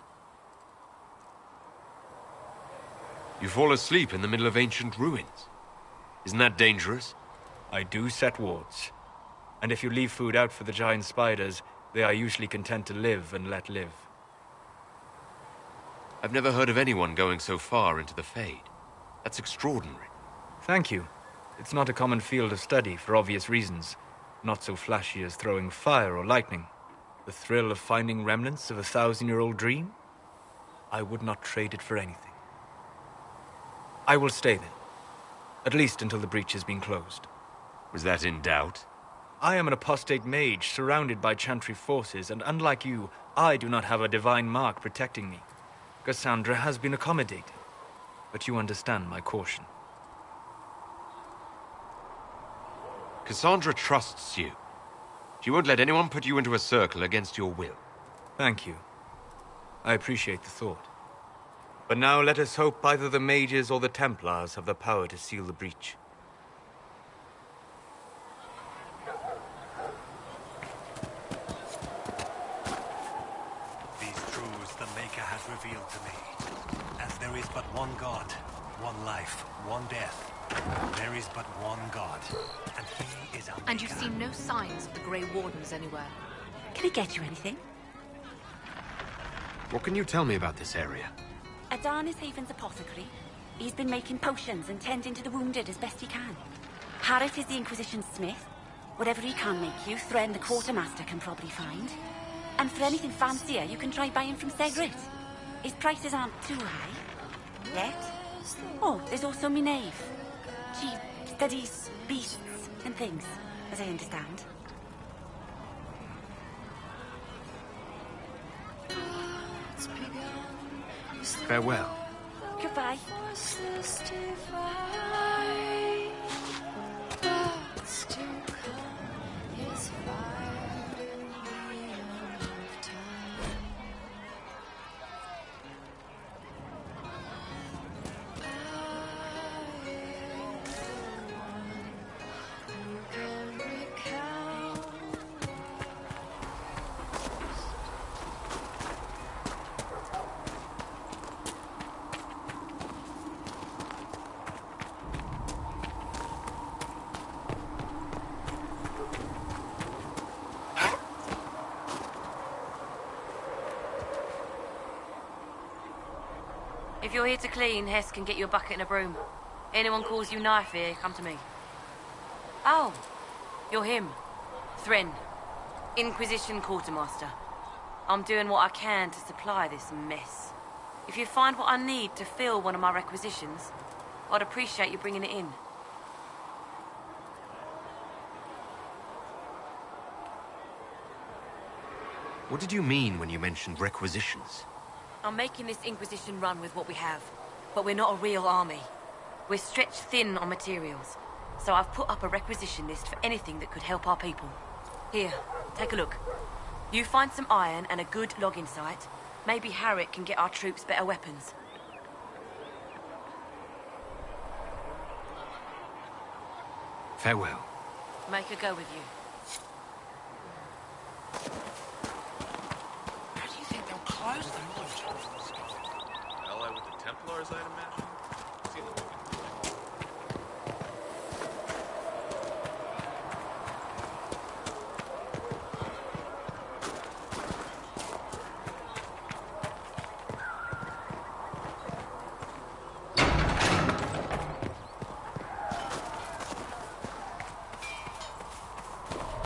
[SPEAKER 1] You fall asleep in the middle of ancient ruins. Isn't that dangerous?
[SPEAKER 2] I do set wards. And if you leave food out for the giant spiders, they are usually content to live and let live.
[SPEAKER 1] I've never heard of anyone going so far into the Fade. That's extraordinary.
[SPEAKER 2] Thank you. It's not a common field of study for obvious reasons. Not so flashy as throwing fire or lightning. The thrill of finding remnants of a 1,000-year-old dream? I would not trade it for anything. I will stay then. At least until the breach has been closed.
[SPEAKER 1] Was that in doubt?
[SPEAKER 2] I am an apostate mage surrounded by Chantry forces, and unlike you, I do not have a divine mark protecting me. Cassandra has been accommodated, but you understand my caution.
[SPEAKER 1] Cassandra trusts you. She won't let anyone put you into a circle against your will.
[SPEAKER 2] Thank you. I appreciate the thought. But now let us hope either the mages or the Templars have the power to seal the breach.
[SPEAKER 7] Revealed to me, as there is but one God, one life, one death. There is but one God, and he is our
[SPEAKER 8] And you've seen no signs of the Grey Wardens anywhere.
[SPEAKER 10] Can I get you anything?
[SPEAKER 1] What can you tell me about this area?
[SPEAKER 10] Adan is Haven's apothecary. He's been making potions and tending to the wounded as best he can. Harith is the Inquisition smith. Whatever he can make you, Thren the quartermaster can probably find. And for anything fancier, you can try buying from Segrit. His prices aren't too high. Yet. Oh, there's also Minave. She studies beasts and things, as I understand.
[SPEAKER 1] Farewell.
[SPEAKER 10] Goodbye.
[SPEAKER 8] you're here to clean, Hess can get you a bucket and a broom. Anyone calls you knife here, come to me. Oh, you're him. Thren, Inquisition Quartermaster. I'm doing what I can to supply this mess. If you find what I need to fill one of my requisitions, I'd appreciate you bringing it in.
[SPEAKER 1] What did you mean when you mentioned requisitions?
[SPEAKER 8] I'm making this Inquisition run with what we have, but we're not a real army. We're stretched thin on materials, so I've put up a requisition list for anything that could help our people. Here, take a look. You find some iron and a good logging site, maybe Harriet can get our troops better weapons.
[SPEAKER 1] Farewell.
[SPEAKER 8] Make a go with you.
[SPEAKER 11] How do you think they'll close the lodge?
[SPEAKER 12] Ally with the Templars, I'd imagine. See what we can do.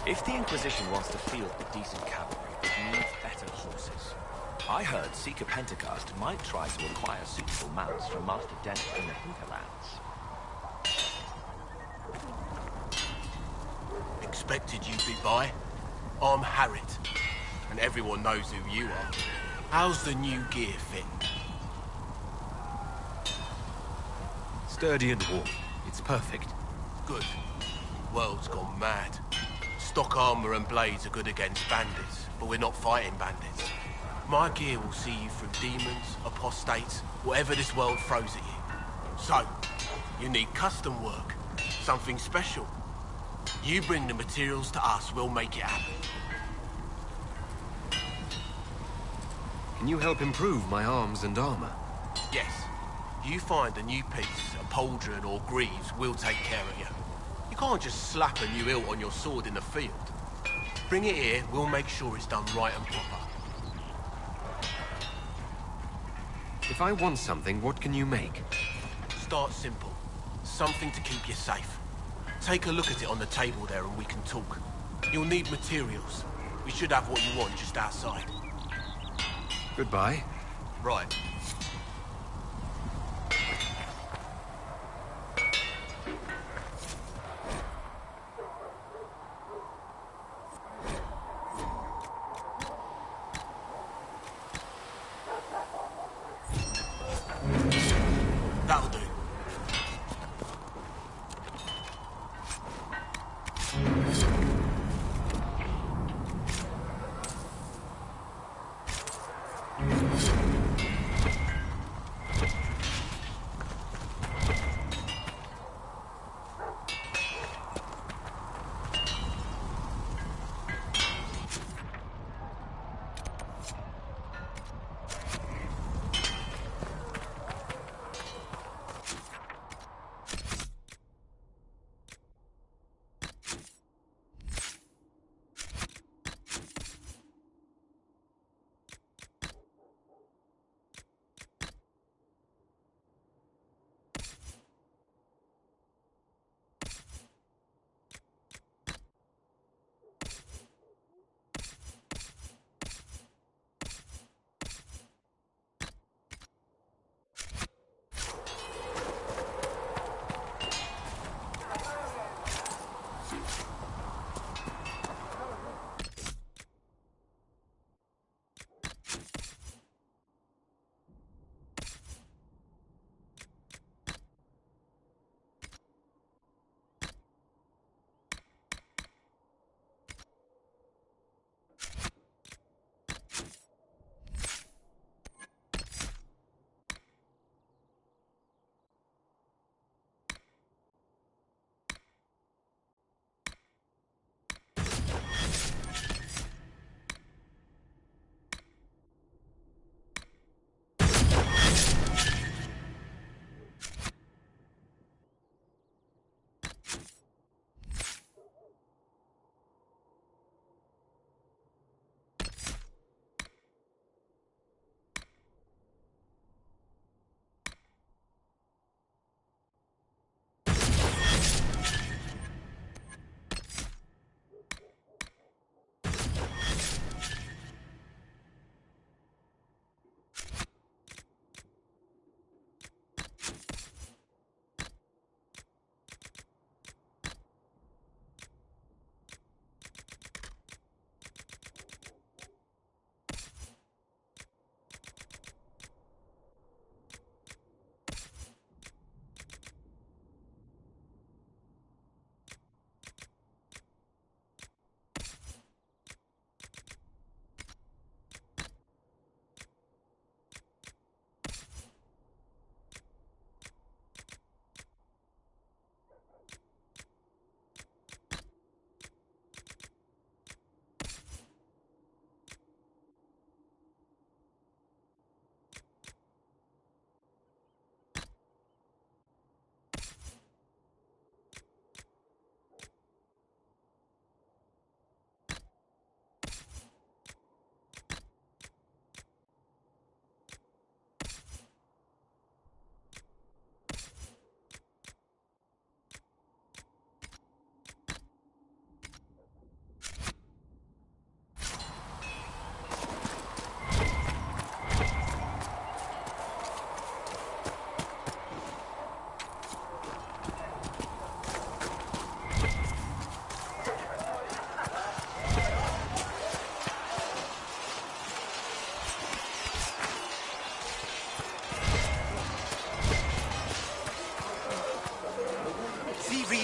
[SPEAKER 13] If the Inquisition wants to field a decent cavalry, it needs better horses. I heard Seeker Pentecost might try to acquire suitable mounts from Master Dennis in the hinterlands.
[SPEAKER 14] Expected you'd be by. I'm Harriet, and everyone knows who you are. How's the new gear fit?
[SPEAKER 1] Sturdy and warm. It's perfect.
[SPEAKER 14] Good. World's gone mad. Stock armor and blades are good against bandits, but we're not fighting bandits. My gear will see you through demons, apostates, whatever this world throws at you. So, you need custom work, something special. You bring the materials to us, we'll make it happen.
[SPEAKER 1] Can you help improve my arms and armor?
[SPEAKER 14] Yes. You find a new piece, a pauldron or greaves, we'll take care of you. You can't just slap a new hilt on your sword in the field. Bring it here, we'll make sure it's done right and proper.
[SPEAKER 1] If I want something, what can you make?
[SPEAKER 14] Start simple. Something to keep you safe. Take a look at it on the table there and we can talk. You'll need materials. We should have what you want just outside.
[SPEAKER 1] Goodbye.
[SPEAKER 14] Right. That'll do.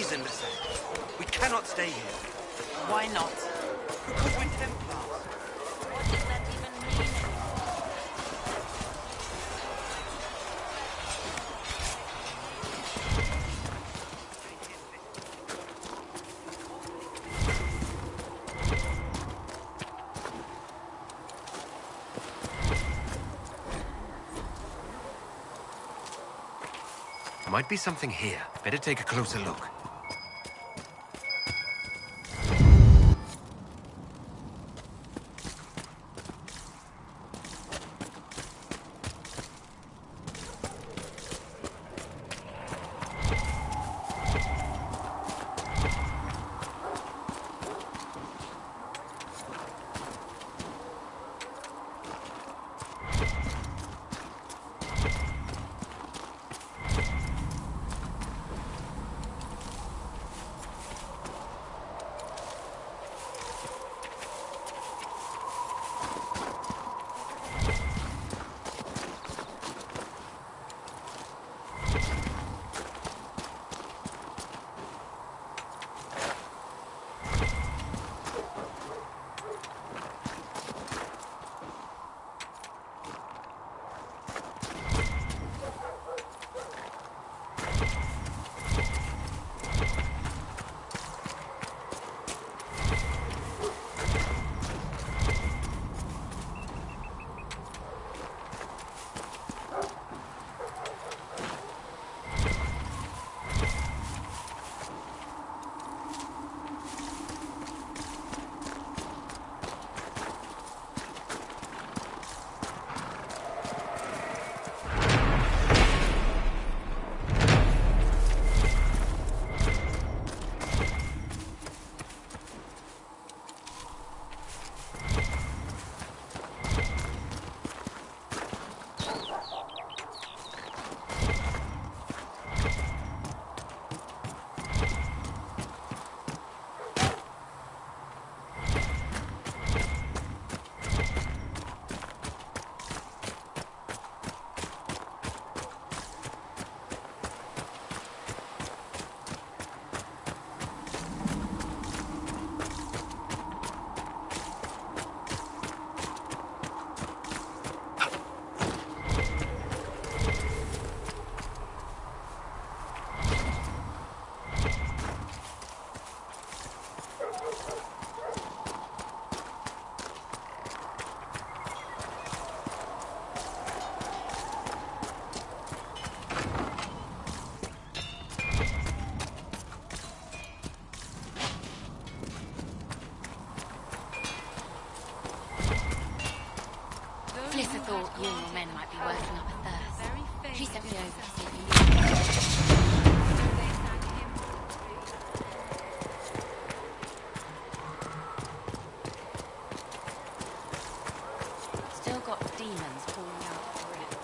[SPEAKER 11] treason, Lisa. We cannot stay here.
[SPEAKER 8] Why not?
[SPEAKER 11] Because we're Templars.
[SPEAKER 8] What does that even mean?
[SPEAKER 1] Might be something here. Better take a closer look.
[SPEAKER 4] Flipper thought you and your men might be working up a thirst. She sent me over to see if you knew. Still got demons pouring out the ribs.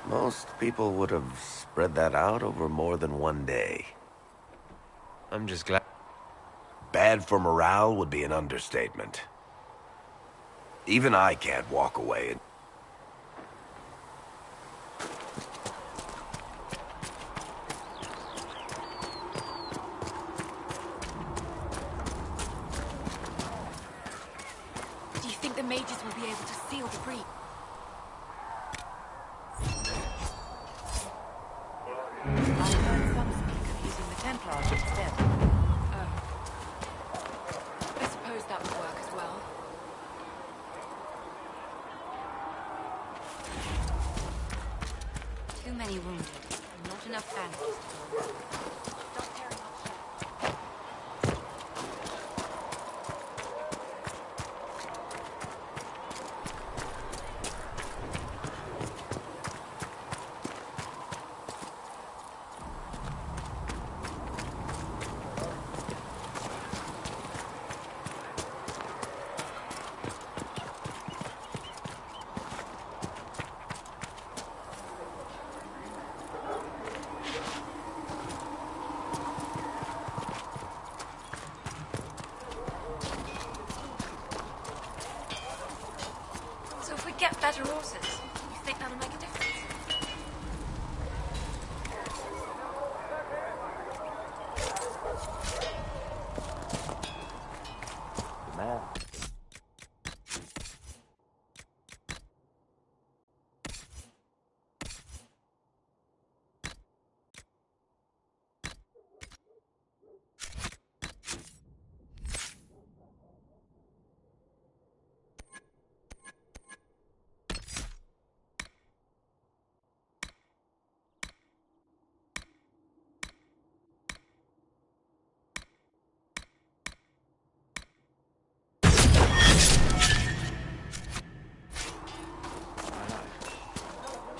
[SPEAKER 5] Most people would have spread that out over more than one day.
[SPEAKER 1] I'm just glad.
[SPEAKER 5] Bad for morale would be an understatement. Even I can't walk away.
[SPEAKER 4] Do you think the mages will be able to seal the breach?
[SPEAKER 8] I heard some speak of using the Templars instead. many wounded. Not enough bandages.
[SPEAKER 10] So if we get better horses, you think that'll make a difference?
[SPEAKER 5] Man.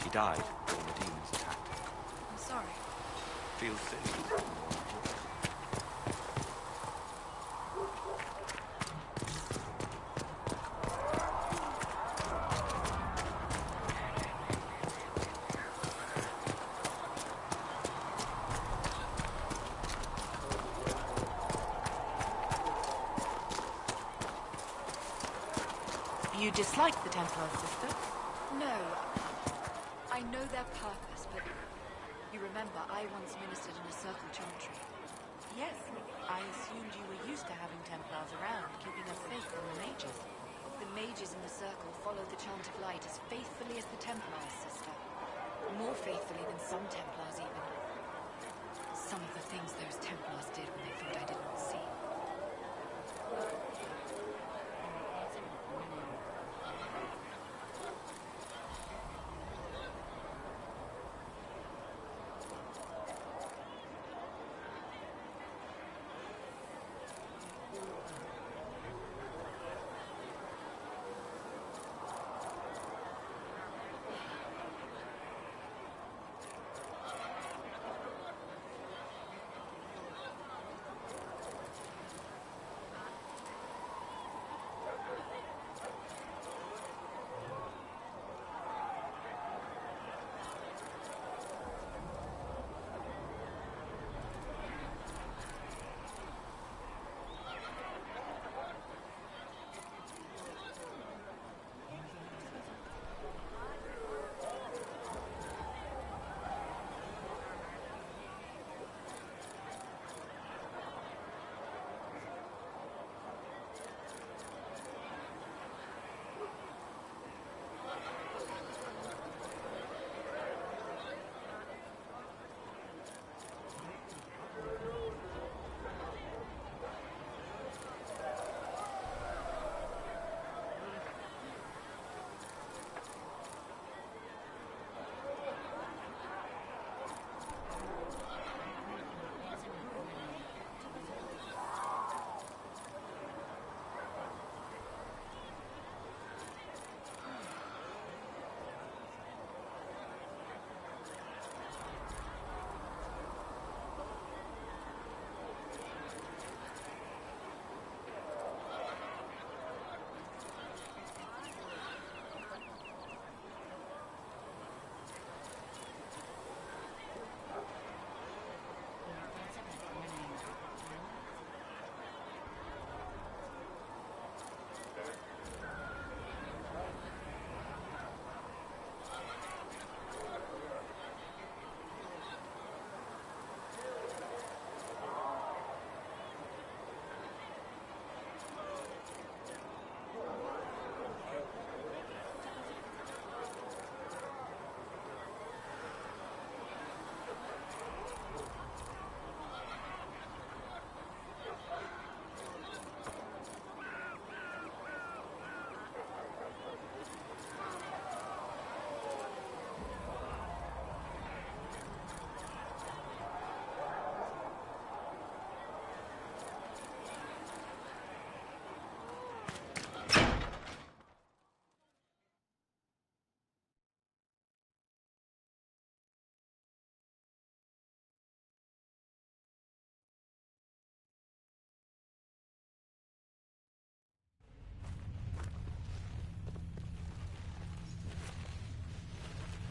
[SPEAKER 13] She died when the demons attacked her.
[SPEAKER 10] I'm sorry.
[SPEAKER 13] Feels silly.
[SPEAKER 8] You dislike the Templars, sister?
[SPEAKER 15] No. I know their purpose, but you remember I once ministered in a circle chantry.
[SPEAKER 8] Yes. I assumed you were used to having Templars around, keeping us safe from the mages.
[SPEAKER 15] The mages in the circle follow the chant of light as faithfully as the Templars, sister. More faithfully than some Templars, even. Some of the things those Templars did when they thought I didn't see.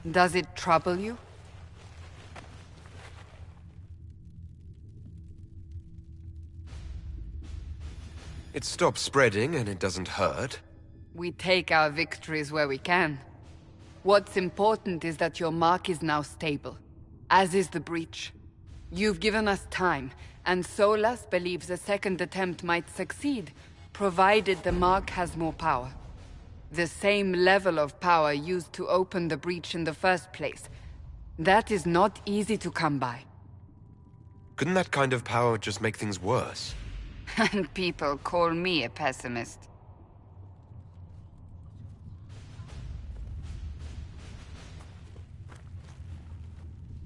[SPEAKER 3] Does it trouble you?
[SPEAKER 1] It stops spreading and it doesn't hurt.
[SPEAKER 3] We take our victories where we can. What's important is that your mark is now stable, as is the breach. You've given us time, and Solas believes a second attempt might succeed, provided the mark has more power. The same level of power used to open the breach in the first place. That is not easy to come by.
[SPEAKER 1] Couldn't that kind of power just make things worse?
[SPEAKER 3] And people call me a pessimist.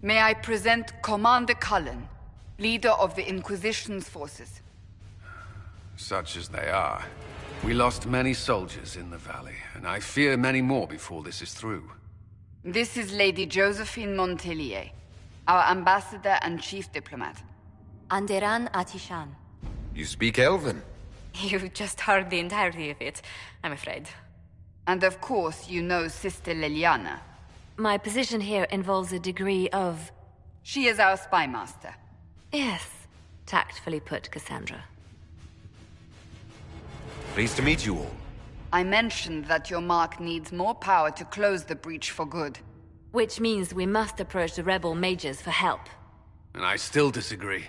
[SPEAKER 3] May I present Commander Cullen, leader of the Inquisition's forces.
[SPEAKER 16] Such as they are. We lost many soldiers in the valley, and I fear many more before this is through.
[SPEAKER 3] This is Lady Josephine Montellier, our ambassador and chief diplomat.
[SPEAKER 17] Anderan Atishan.
[SPEAKER 1] You speak Elven?
[SPEAKER 17] You just heard the entirety of it, I'm afraid.
[SPEAKER 3] And of course, you know Sister Liliana.
[SPEAKER 4] My position here involves a degree of...
[SPEAKER 3] She is our spy master.
[SPEAKER 4] Yes, tactfully put, Cassandra.
[SPEAKER 1] Pleased to meet you all.
[SPEAKER 3] I mentioned that your mark needs more power to close the breach for good.
[SPEAKER 4] Which means we must approach the rebel mages for help.
[SPEAKER 16] And I still disagree.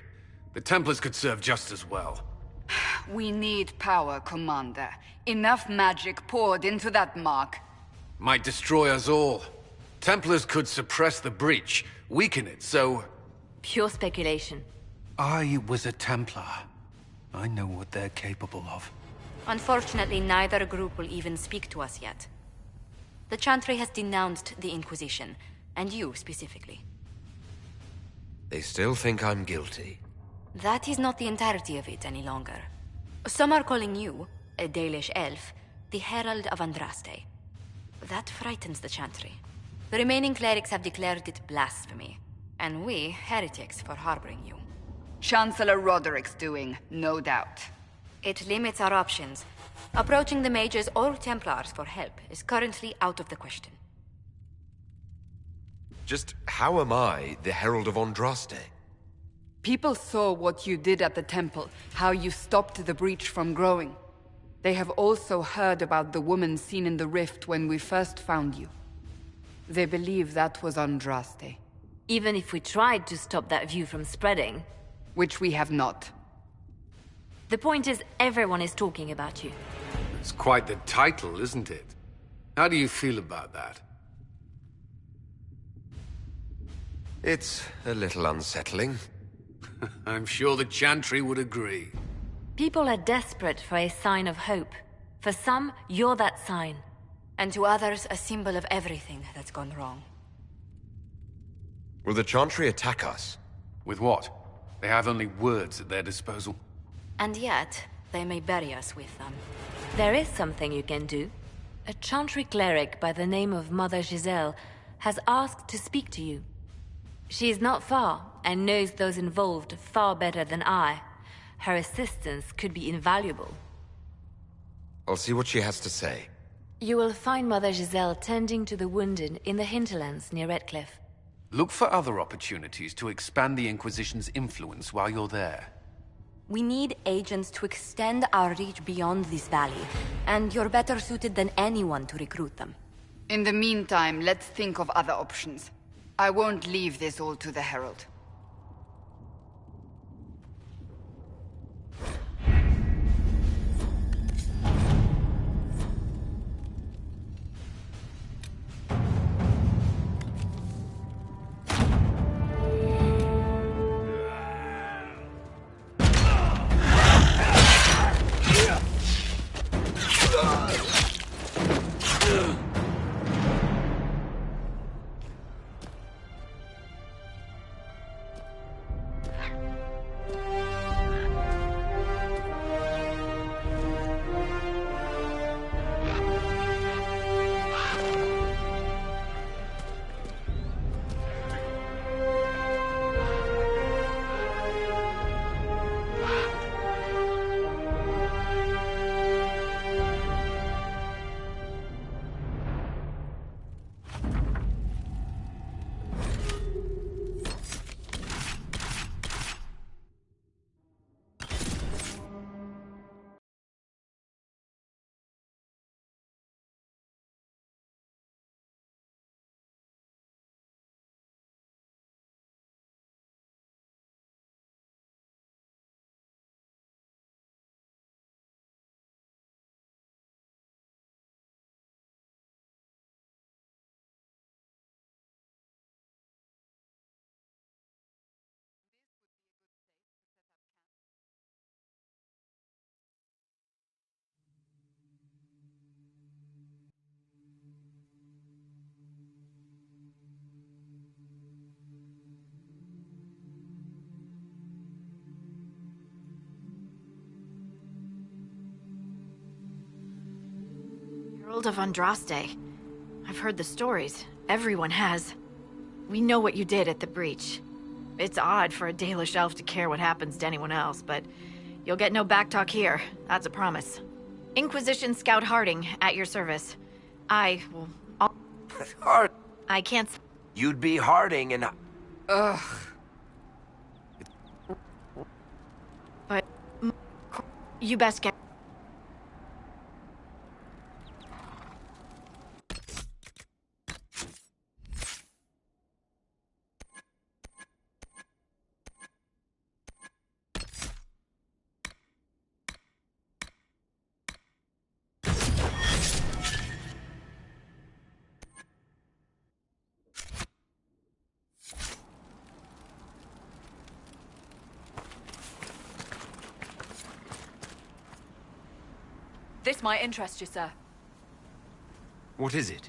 [SPEAKER 16] The Templars could serve just as well.
[SPEAKER 3] We need power, Commander. Enough magic poured into that mark.
[SPEAKER 16] Might destroy us all. Templars could suppress the breach, weaken it, so...
[SPEAKER 4] Pure speculation.
[SPEAKER 16] I was a Templar. I know what they're capable of.
[SPEAKER 17] Unfortunately, neither group will even speak to us yet. The Chantry has denounced the Inquisition, and you specifically.
[SPEAKER 1] They still think I'm guilty.
[SPEAKER 17] That is not the entirety of it any longer. Some are calling you, a Dalish elf, the Herald of Andraste. That frightens the Chantry. The remaining clerics have declared it blasphemy, and we, heretics, for harboring you.
[SPEAKER 3] Chancellor Roderick's doing, no doubt.
[SPEAKER 17] It limits our options. Approaching the mages or Templars for help is currently out of the question.
[SPEAKER 1] Just how am I the Herald of Andraste?
[SPEAKER 3] People saw what you did at the temple, how you stopped the breach from growing. They have also heard about the woman seen in the rift when we first found you. They believe that was Andraste.
[SPEAKER 4] Even if we tried to stop that view from spreading...
[SPEAKER 3] Which we have not.
[SPEAKER 4] The point is, everyone is talking about you.
[SPEAKER 16] It's quite the title, isn't it? How do you feel about that?
[SPEAKER 1] It's a little unsettling.
[SPEAKER 16] I'm sure the Chantry would agree.
[SPEAKER 4] People are desperate for a sign of hope. For some, you're that sign.
[SPEAKER 17] And to others, a symbol of everything that's gone wrong.
[SPEAKER 1] Will the Chantry attack us?
[SPEAKER 16] With what? They have only words at their disposal.
[SPEAKER 17] And yet, they may bury us with them.
[SPEAKER 4] There is something you can do. A Chantry cleric by the name of Mother Giselle has asked to speak to you. She is not far, and knows those involved far better than I. Her assistance could be invaluable.
[SPEAKER 1] I'll see what she has to say.
[SPEAKER 4] You will find Mother Giselle tending to the wounded in the hinterlands near Redcliffe.
[SPEAKER 16] Look for other opportunities to expand the Inquisition's influence while you're there.
[SPEAKER 17] We need agents to extend our reach beyond this valley, and you're better suited than anyone to recruit them.
[SPEAKER 3] In the meantime, let's think of other options. I won't leave this all to the Herald.
[SPEAKER 15] Herald of Andraste. I've heard the stories. Everyone has. We know what you did at the breach. It's odd for a Dalish elf to care what happens to anyone else, but you'll get no backtalk here. That's a promise. Inquisition Scout Harding, at your service. I will...
[SPEAKER 5] Hard.
[SPEAKER 15] I can't...
[SPEAKER 5] You'd be Harding and...
[SPEAKER 3] Ugh.
[SPEAKER 15] But... You best get...
[SPEAKER 18] This might interest you, sir.
[SPEAKER 2] What is it?